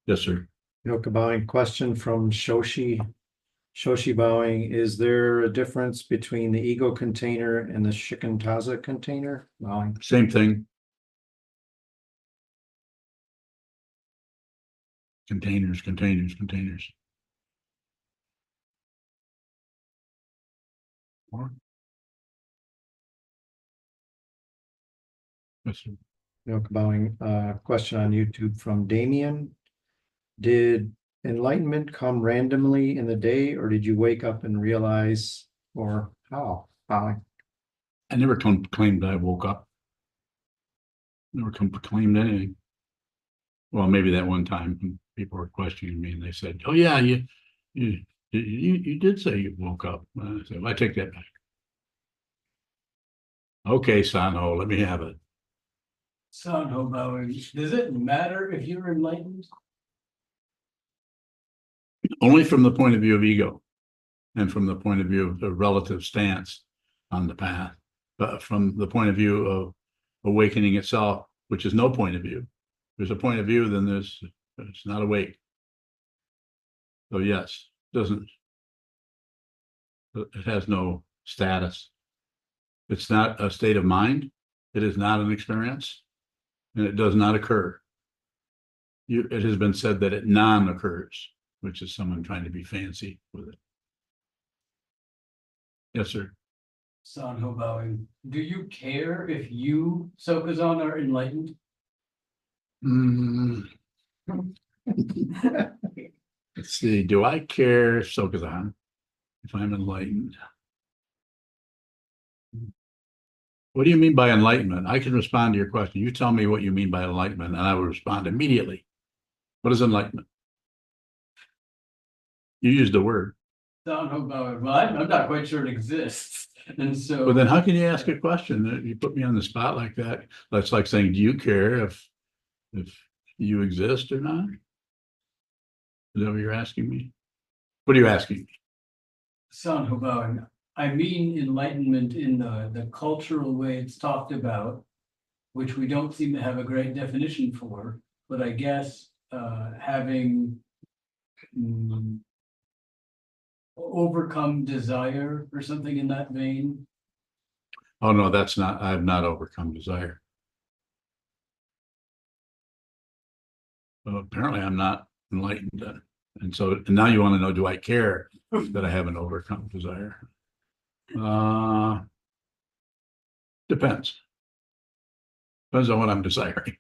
Yes, sir. Yoka bowing question from Shoshi. Shoshi bowing, is there a difference between the ego container and the shikantaza container? Bowing. Same thing. Containers. More? Yes, sir. Yoka bowing, question on YouTube from Damien. Did enlightenment come randomly in the day, or did you wake up and realize, or how? Bowing. I never claimed I woke up. Never claimed anything. Well, maybe that one time when people were questioning me and they said, "Oh yeah, you did say you woke up." I said, well, "I take that back." Okay, Sanho, let me have it. Sanho bowing, does it matter if you're enlightened? Only from the point of view of ego, and from the point of view of the relative stance on the path, but from the point of view of awakening itself, which is no point of view. There's a point of view, then it's not awake. So yes, doesn't, it has no status. It's not a state of mind. It is not an experience, and it does not occur. It has been said that it non-occurs, which is someone trying to be fancy with it. Yes, sir. Sanho bowing. Do you care if you, Sokuzan, are enlightened? Mm. Let's see, do I care, Sokuzan, if I'm enlightened? What do you mean by enlightenment? I can respond to your question. You tell me what you mean by enlightenment, and I will respond immediately. What is enlightenment? You used the word. Sanho bowing. Well, I'm not quite sure it exists. And so. But then how can you ask a question? You put me on the spot like that. That's like saying, do you care if you exist or not? Is that what you're asking me? What are you asking me? Sanho bowing. I mean enlightenment in the cultural way it's talked about, which we don't seem to have a great definition for, but I guess having overcome desire or something in that vein. Oh, no, that's not, I have not overcome desire. Well, apparently I'm not enlightened then. And so and now you want to know, do I care that I haven't overcome desire? Depends. Depends on what I'm desiring.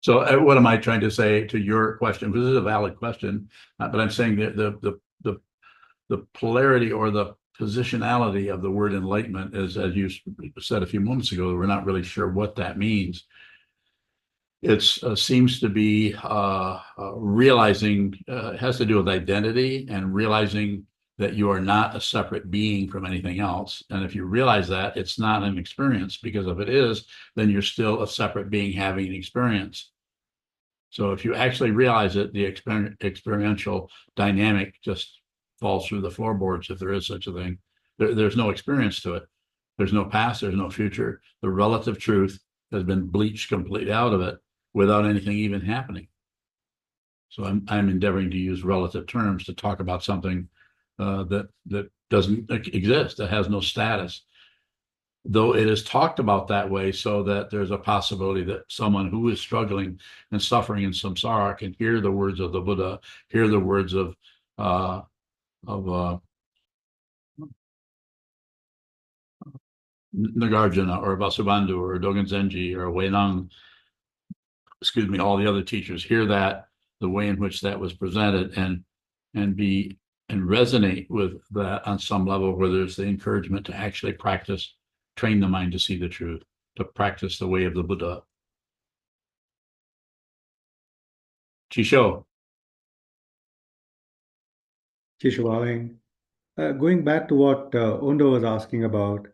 So what am I trying to say to your question? This is a valid question, but I'm saying that the polarity or the positionality of the word enlightenment is, as you said a few moments ago, we're not really sure what that means. It seems to be realizing, it has to do with identity and realizing that you are not a separate being from anything else. And if you realize that, it's not an experience, because if it is, then you're still a separate being having an experience. So if you actually realize it, the experiential dynamic just falls through the floorboards, if there is such a thing. There's no experience to it. There's no past, there's no future. The relative truth has been bleached completely out of it without anything even happening. So I'm endeavoring to use relative terms to talk about something that doesn't exist, that has no status. Though it is talked about that way, so that there's a possibility that someone who is struggling and suffering in samsara can hear the words of the Buddha, hear the words of Nagarjuna or Vasubandhu or Dogen Zenji or Weinang, excuse me, all the other teachers, hear that, the way in which that was presented, and resonate with that on some level, where there's the encouragement to actually practice, train the mind to see the truth, to practice the way of the Buddha. Chisho. Chisho, going back to what Ondo was asking about,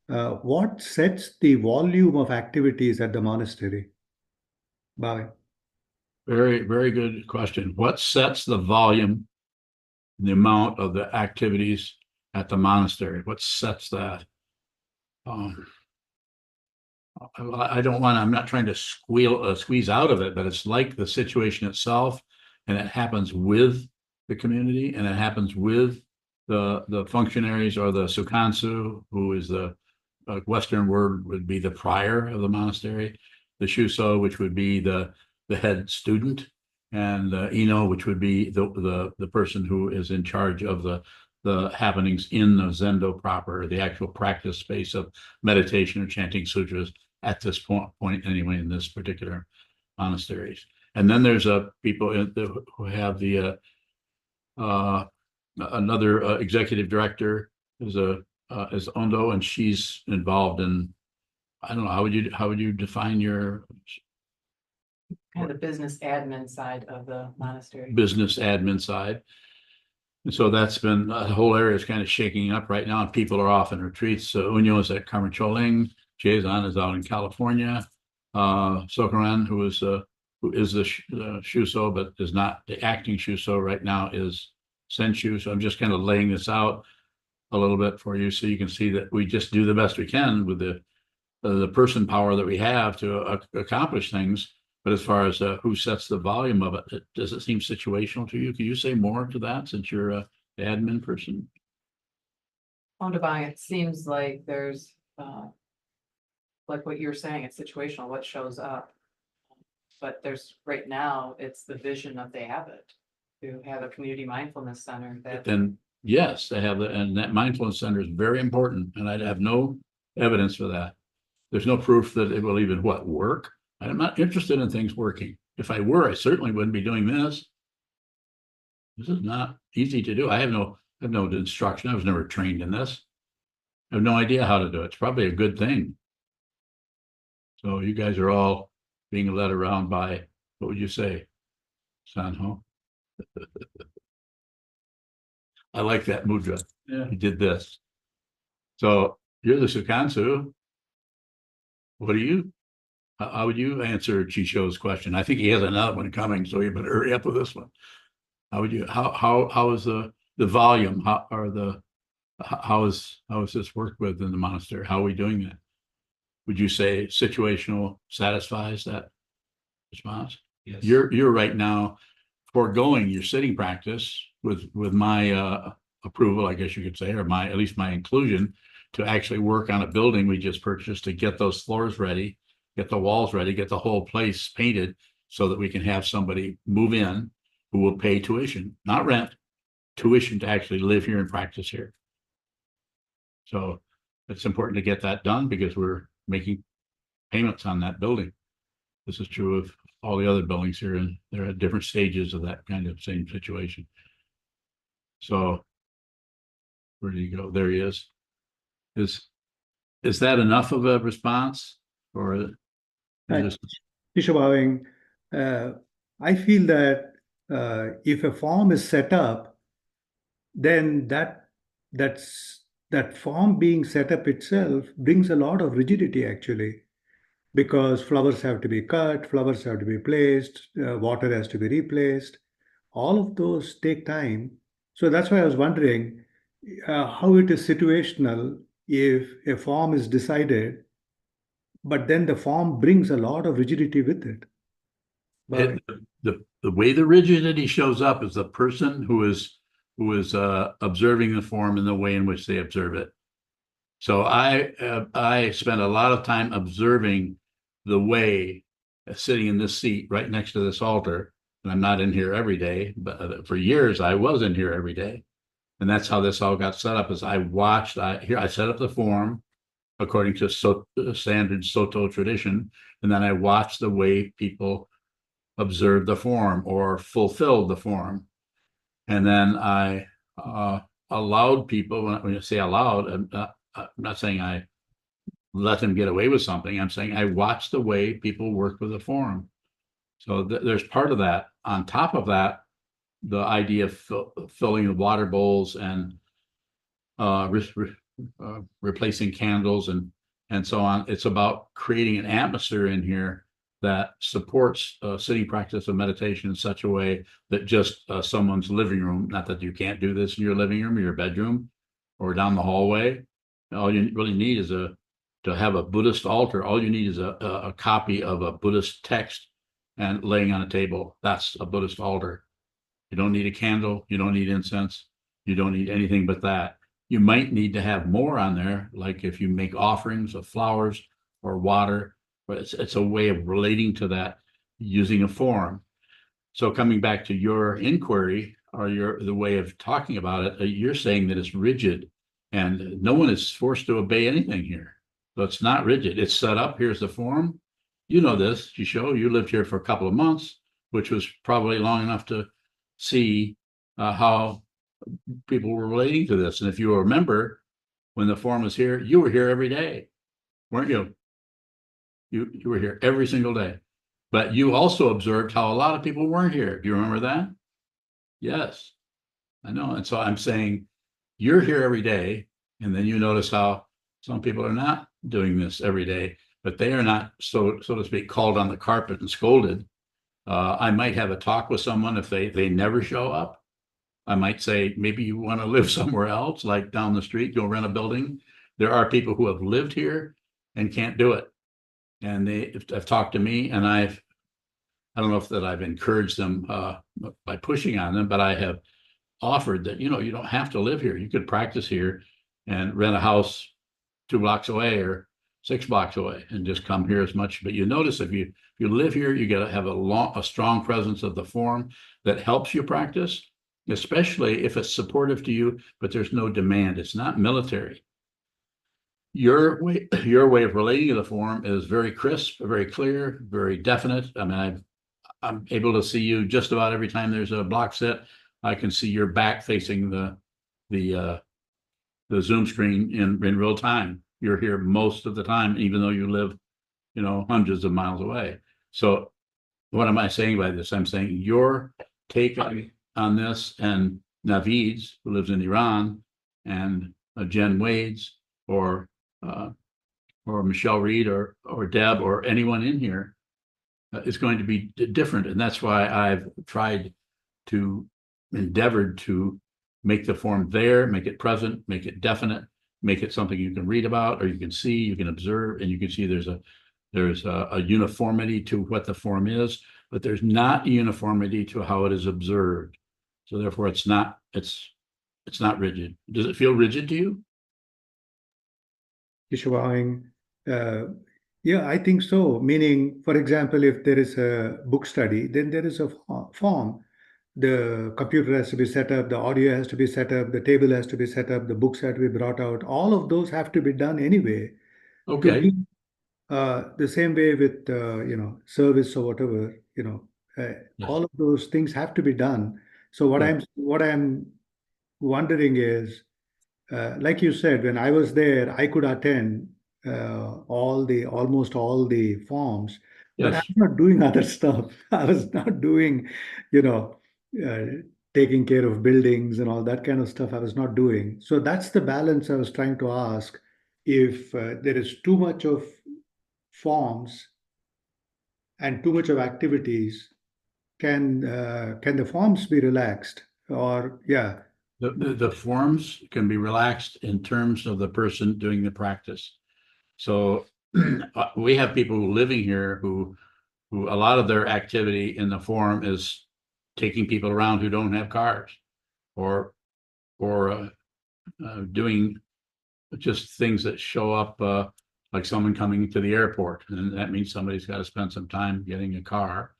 what sets the volume of activities at the monastery? Bye. Very, very good question. What sets the volume, the amount of the activities at the monastery? What sets that? I don't want to, I'm not trying to squeeze out of it, but it's like the situation itself, and it happens with the community, and it happens with the functionaries, or the sukansu, who is the Western word would be the prior of the monastery, the shuso, which would be the head student, and ino, which would be the person who is in charge of the happenings in the zendo proper, the actual practice space of meditation or chanting sutras at this point anyway, in this particular monasteries. And then there's people who have the another executive director is Ondo, and she's involved in, I don't know, how would you define your Kind of the business admin side of the monastery. business admin side? And so that's been, the whole area is kind of shaking up right now, and people are off in retreats. So Unyo is at Carmen Choling, Jason is out in California, Sokaran, who is the Shuso, but is not the acting Shuso right now, is Senshu. So I'm just kind of laying this out a little bit for you, so you can see that we just do the best we can with the person power that we have to accomplish things. But as far as who sets the volume of it, does it seem situational to you? Can you say more to that since you're a admin person? Phone to buying, it seems like there's, like what you're saying, it's situational, what shows up. But there's, right now, it's the vision of they have it, to have a community mindfulness center that, Then yes, they have, and that mindfulness center is very important, and I have no evidence for that. There's no proof that it will even work. I'm not interested in things working. If I were, I certainly wouldn't be doing this. This is not easy to do. I have no instruction. I was never trained in this. I have no idea how to do it. It's probably a good thing. So you guys are all being led around by, what would you say, Sanho? I like that mudra. Yeah. You did this. So you're the Sukansu. What are you? How would you answer Chisho's question? I think he has another one coming, so you better hurry up with this one. How would you? How is the volume? How is this worked with in the monastery? How are we doing that? Would you say situational satisfies that response? Yes. You're right now foregoing your sitting practice with my approval, I guess you could say, or at least my inclusion, to actually work on a building we just purchased to get those floors ready, get the walls ready, get the whole place painted so that we can have somebody move in who will pay tuition, not rent, tuition to actually live here and practice here. So it's important to get that done because we're making payments on that building. This is true of all the other buildings here, and they're at different stages of that kind of same situation. So where do you go? There he is. Is that enough of a response, or Right. Tisha Bowing, I feel that if a form is set up, then that form being set up itself brings a lot of rigidity actually, because flowers have to be cut, flowers have to be placed, water has to be replaced. All of those take time. So that's why I was wondering how it is situational if a form is decided, but then the form brings a lot of rigidity with it. But the way the rigidity shows up is the person who is observing the form and the way in which they observe it. So I spent a lot of time observing the way, sitting in this seat right next to this altar, and I'm not in here every day, but for years I was in here every day, and that's how this all got set up. Is I set up the form according to standard Soto tradition, and then I watched the way people observed the form or fulfilled the form, and then I allowed people. When you say allowed, I'm not saying I let them get away with something. I'm saying I watched the way people worked with the form. So there's part of that. On top of that, the idea of filling the water bowls and replacing candles and so on. It's about creating an atmosphere in here that supports sitting practice of meditation in such a way that just someone's living room, not that you can't do this in your living room or your bedroom or down the hallway. All you really need is to have a Buddhist altar. All you need is a copy of a Buddhist text and laying on a table. That's a Buddhist altar. You don't need a candle. You don't need incense. You don't need anything but that. You might need to have more on there, like if you make offerings of flowers or water, but it's a way of relating to that using a form. So coming back to your inquiry or the way of talking about it, you're saying that it's rigid and no one is forced to obey anything here. So it's not rigid. It's set up. Here's the form. You know this, you lived here for a couple of months, which was probably long enough to see how people were relating to this. And if you remember, when the form was here, you were here every day, weren't you? You were here every single day. But you also observed how a lot of people weren't here. Do you remember that? Yes, I know. And so I'm saying you're here every day, and then you notice how some people are not doing this every day, but they are not, so to speak, called on the carpet and scolded. I might have a talk with someone if they never show up. I might say, maybe you want to live somewhere else, like down the street, go rent a building. There are people who have lived here and can't do it. And they have talked to me, and I've I don't know if that I've encouraged them by pushing on them, but I have offered that, you know, you don't have to live here. You could practice here and rent a house 2 blocks away or 6 blocks away and just come here as much. But you notice if you live here, you got to have a strong presence of the form that helps you practice, especially if it's supportive to you, but there's no demand. It's not military. Your way of relating to the form is very crisp, very clear, very definite. I mean, I'm able to see you just about every time there's a block set. I can see your back facing the Zoom screen in real time. You're here most of the time, even though you live, you know, hundreds of miles away. So what am I saying by this? I'm saying your take on this, and Navid's, who lives in Iran, and Jen Wade's, or Michelle Reed, or Deb, or anyone in here is going to be different. And that's why I've endeavored to make the form there, make it present, make it definite, make it something you can read about, or you can see, you can observe, and you can see there's a uniformity to what the form is, but there's not a uniformity to how it is observed. So therefore it's not rigid. Does it feel rigid to you? Ishwang, yeah, I think so. Meaning, for example, if there is a book study, then there is a form. The computer has to be set up, the audio has to be set up, the table has to be set up, the books have to be brought out. All of those have to be done anyway. Okay. The same way with service or whatever, Yeah. all of those things have to be done. So what I'm wondering is, like you said, when I was there, I could attend almost all the forms, but Yes. I'm not doing other stuff. I was not doing, uh, taking care of buildings and all that kind of stuff. I was not doing. So that's the balance I was trying to ask. If there is too much of forms and too much of activities, can the forms be relaxed? Or yeah. The forms can be relaxed in terms of the person doing the practice. So we have people living here who a lot of their activity in the forum is taking people around who don't have cars, or doing just things that show up, like someone coming to the airport, and that means somebody's got to spend some time getting a car,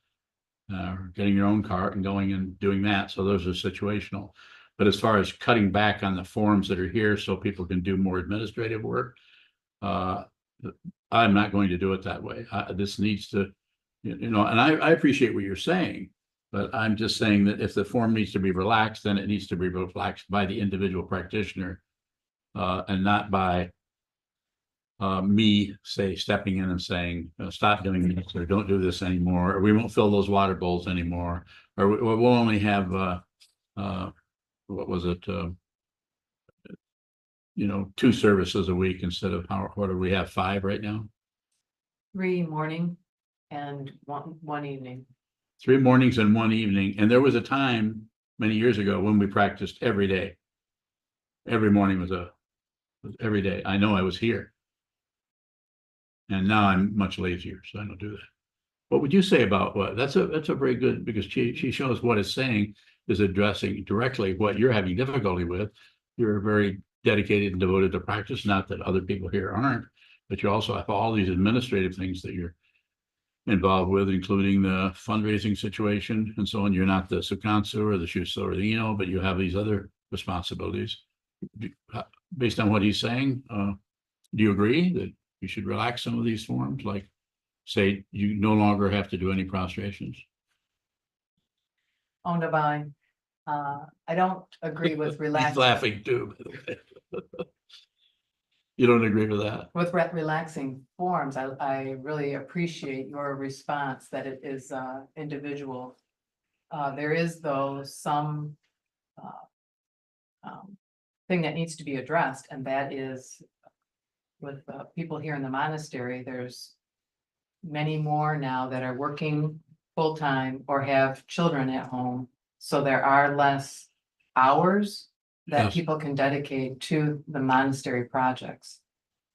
or getting your own car and going and doing that. So those are situational. But as far as cutting back on the forms that are here so people can do more administrative work, I'm not going to do it that way. This needs to, and I appreciate what you're saying, but I'm just saying that if the form needs to be relaxed, then it needs to be relaxed by the individual practitioner, and not by me, say, stepping in and saying, stop doing this, or don't do this anymore, or we won't fill those water bowls anymore, or we'll only have, what was it? 2 services a week instead of what do we have, 5 right now? 3 morning and one evening. 3 mornings and 1 evening. And there was a time many years ago when we practiced every day. Every morning was every day. I know I was here. And now I'm much lazier, so I don't do that. What would you say about what? That's a very good, because she shows what it's saying is addressing directly what you're having difficulty with. You're very dedicated and devoted to practice, not that other people here aren't, but you also have all these administrative things that you're involved with, including the fundraising situation and so on. You're not the Sokuzan or the Shuso or the Eno, but you have these other responsibilities. Based on what he's saying, do you agree that you should relax some of these forms, like say you no longer have to do any prostrations? Owned by, I don't agree with He's relaxing, laughing too. You don't agree with that? with relaxing forms. I really appreciate your response that it is individual. There is though some thing that needs to be addressed, and that is with people here in the monastery. There's many more now that are working full-time or have children at home. So there are less hours that Yes. people can dedicate to the monastery projects.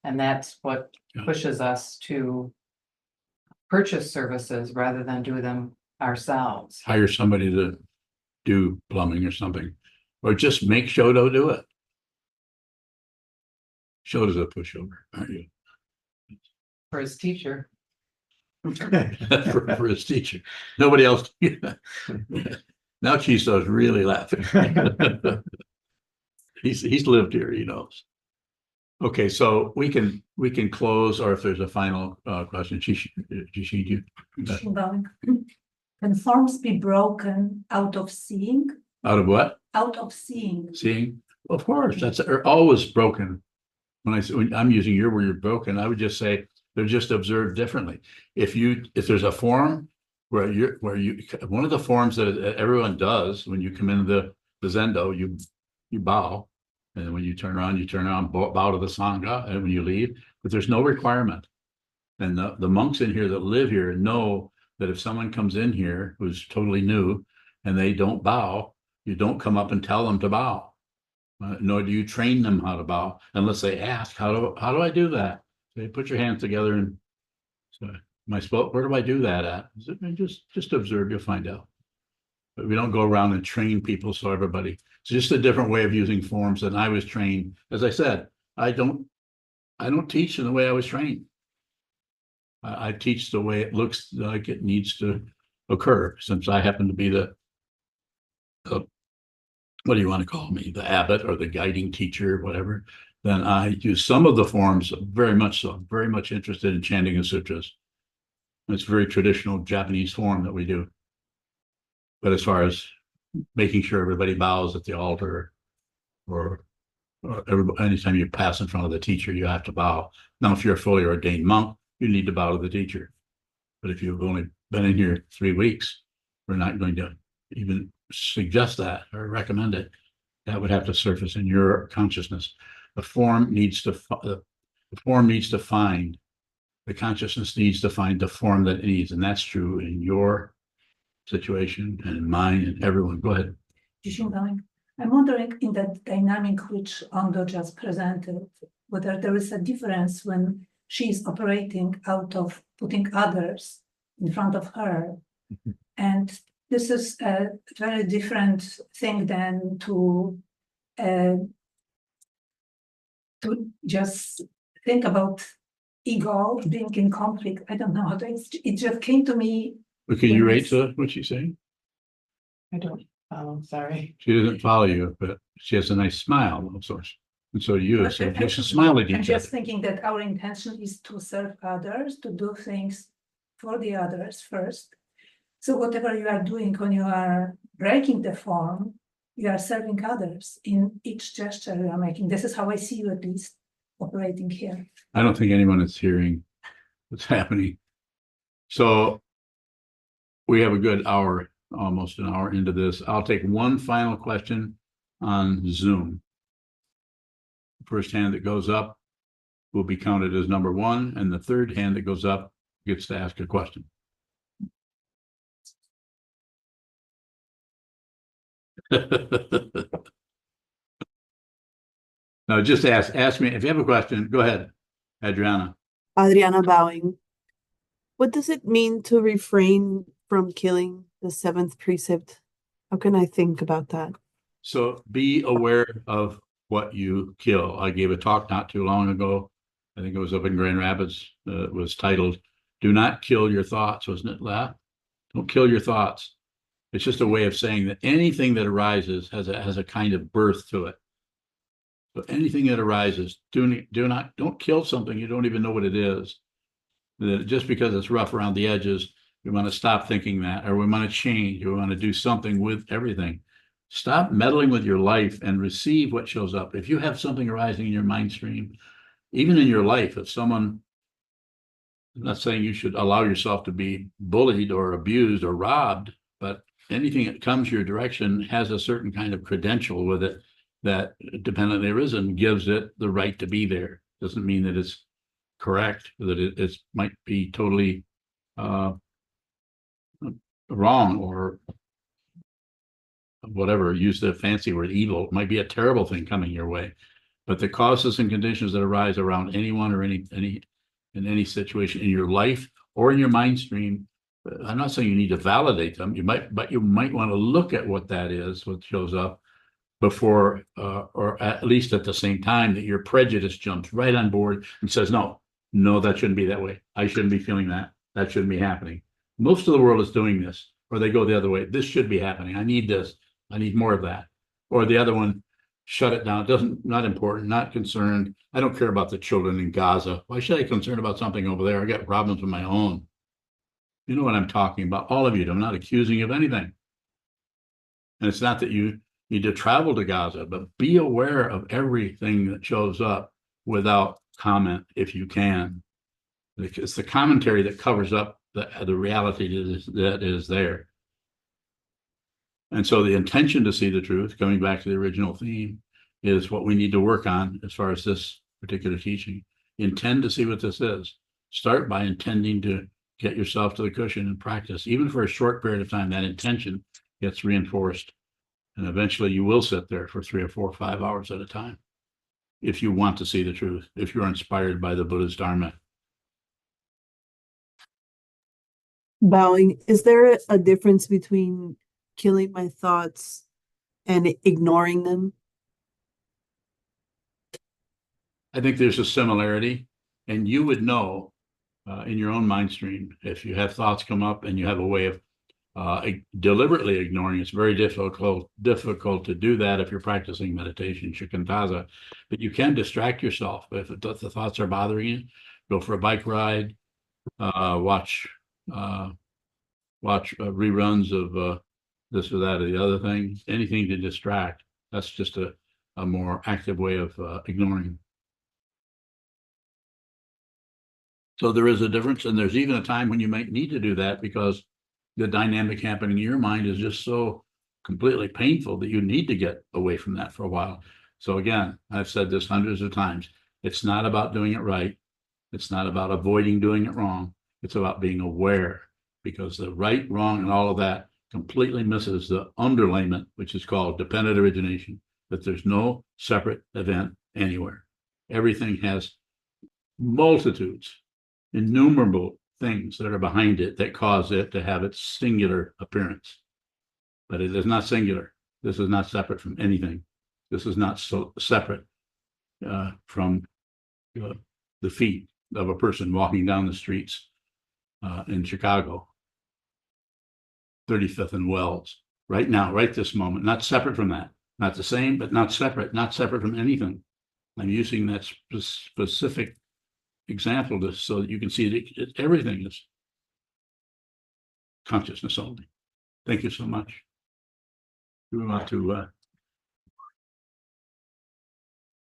And that's what Yeah. pushes us to purchase services rather than do them ourselves. Hire somebody to do plumbing or something, or just make Shoto do it. Shoto's a pushover, aren't you? For his teacher. For his teacher. Nobody else. Now Chiso's really laughing. He's lived here, he knows. Okay, so we can close, or if there's a final question, Chishi, you. Can forms be broken out of seeing? Out of what? Out of seeing. Seeing? Of course, that's always broken. When I'm using your word broken, I would just say they're just observed differently. If there's a form where one of the forms that everyone does when you come into the Zendo, you bow, and when you turn around, bow to the Sangha, and when you leave, but there's no requirement. And the monks in here that live here know that if someone comes in here who's totally new and they don't bow, you don't come up and tell them to bow. Nor do you train them how to bow unless they ask, how do I do that? They put your hands together and so where do I do that at? Just observe, you'll find out. But we don't go around and train people. So everybody, it's just a different way of using forms than I was trained. As I said, I don't teach in the way I was trained. I teach the way it looks like it needs to occur, since I happen to be the what do you want to call me, the abbot or the guiding teacher, whatever. Then I use some of the forms very much so. I'm very much interested in chanting the sutras. It's a very traditional Japanese form that we do. But as far as making sure everybody bows at the altar, or anytime you pass in front of the teacher, you have to bow. Now, if you're a fully ordained monk, you need to bow to the teacher. But if you've only been in here 3 weeks, we're not going to even suggest that or recommend it. That would have to surface in your consciousness. The form needs to find, the consciousness needs to find the form that it needs. And that's true in your situation and in mine and everyone. Go ahead. I'm wondering, in that dynamic which Ondo just presented, whether there is a difference when she's operating out of putting others in front of her. And this is a very different thing than to just think about ego being in conflict. I don't know how to, it just came to me. But can you rate what she's saying? I don't follow, sorry. She doesn't follow you, but she has a nice smile of sorts. And so do you. But So I- you should smile at I'm each just other. thinking that our intention is to serve others, to do things for the others first. So whatever you are doing when you are breaking the form, you are serving others in each gesture you are making. This is how I see you, at least operating here. I don't think anyone is hearing what's happening. So we have a good hour, almost an hour into this. I'll take one final question on Zoom. First hand that goes up will be counted as number one, and the third hand that goes up gets to ask a question. No, just ask me. If you have a question, go ahead, Adriana. Adriana bowing. What does it mean to refrain from killing, the seventh precept? How can I think about that? So be aware of what you kill. I gave a talk not too long ago. I think it was up in Grand Rapids. It was titled, "Do not kill your thoughts," wasn't it, La? Don't kill your thoughts. It's just a way of saying that anything that arises has a kind of birth to it. So anything that arises, don't kill something you don't even know what it is. That just because it's rough around the edges, we want to stop thinking that, or we want to change, or we want to do something with everything. Stop meddling with your life and receive what shows up. If you have something arising in your mind stream, even in your life, if someone, I'm not saying you should allow yourself to be bullied or abused or robbed, but anything that comes your direction has a certain kind of credential with it that, dependent on arisen, gives it the right to be there. Doesn't mean that it's correct, that it might be totally wrong, or whatever, use the fancy word evil. It might be a terrible thing coming your way, but the causes and conditions that arise around anyone or in any situation in your life or in your mind stream I'm not saying you need to validate them, but you might want to look at what that is, what shows up before, or at least at the same time that your prejudice jumps right on board and says, no, that shouldn't be that way. I shouldn't be feeling that. That shouldn't be happening. Most of the world is doing this, or they go the other way. This should be happening. I need this. I need more of that. Or the other one, shut it down. Not important, not concerned. I don't care about the children in Gaza. Why should I be concerned about something over there? I got problems of my own. You know what I'm talking about. All of you. I'm not accusing you of anything. And it's not that you need to travel to Gaza, but be aware of everything that shows up without comment if you can. It's the commentary that covers up the reality that is there. And so the intention to see the truth, coming back to the original theme, is what we need to work on as far as this particular teaching. Intend to see what this is. Start by intending to get yourself to the cushion and practice. Even for a short period of time, that intention gets reinforced. And eventually you will sit there for 3 or 4 or 5 hours at a time. If you want to see the truth, if you're inspired by the Buddha's Dharma. Bowing, is there a difference between killing my thoughts and ignoring them? I think there's a similarity, and you would know in your own mind stream if you have thoughts come up and you have a way of deliberately ignoring. It's very difficult to do that if you're practicing meditation, shikantaza, but you can distract yourself if the thoughts are bothering you. Go for a bike ride, watch reruns of this or that or the other thing, anything to distract. That's just a more active way of ignoring. So there is a difference, and there's even a time when you might need to do that because the dynamic happening in your mind is just so completely painful that you need to get away from that for a while. So again, I've said this hundreds of times. It's not about doing it right. It's not about avoiding doing it wrong. It's about being aware, because the right, wrong, and all of that completely misses the underlayment, which is called dependent origination, that there's no separate event anywhere. Everything has multitudes, innumerable things that are behind it that cause it to have its singular appearance. But it is not singular. This is not separate from anything. This is not so separate from the feet of a person walking down the streets in Chicago, 35th and Wells, right now, right this moment, not separate from that. Not the same, but not separate from anything. I'm using that specific example so that you can see that everything is consciousness only. Thank you so much. We want to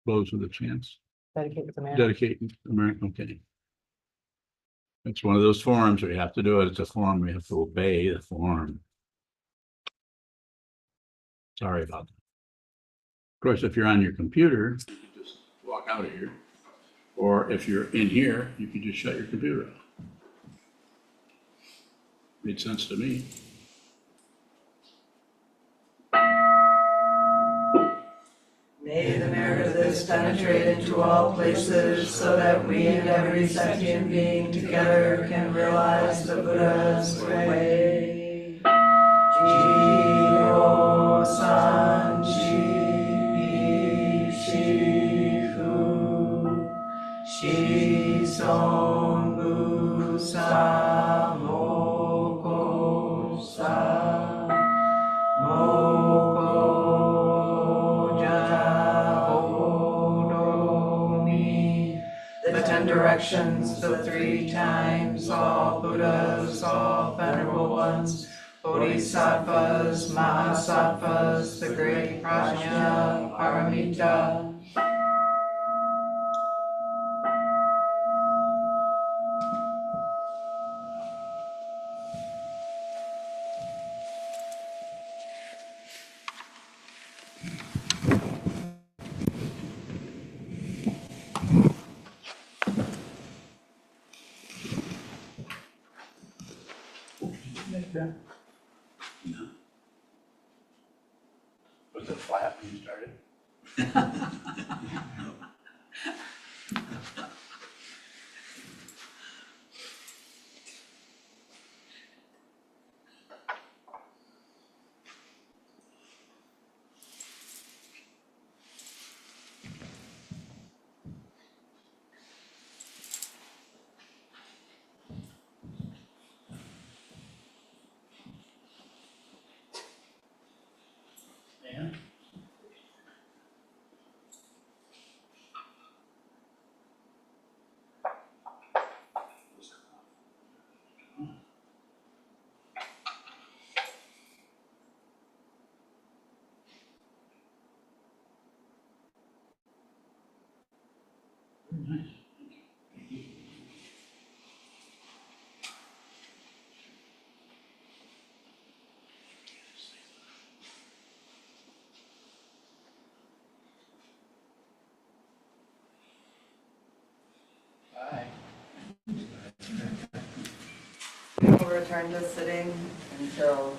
close with a chance. Dedicate to man. Dedicate American. Okay. It's one of those forms where you have to do it. It's a form. We have to obey the form. Sorry about that. Of course, if you're on your computer, you can just walk out of here. Or if you're in here, you can just shut your computer off. Made sense to me. May the merit of this penetrate into all places, so that we and every sentient being together can realize the Buddha's way. Jiro san chi shifu shi son bu sa moko sa moko the 10 directions, the 3 times, all Buddhas, all venerable ones, Bodhisattvas, Mahasattvas, the great Prajna, Paramita. No. Was it flat when you started? Nice. Bye. We'll return to sitting until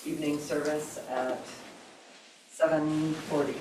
evening service at 7:40.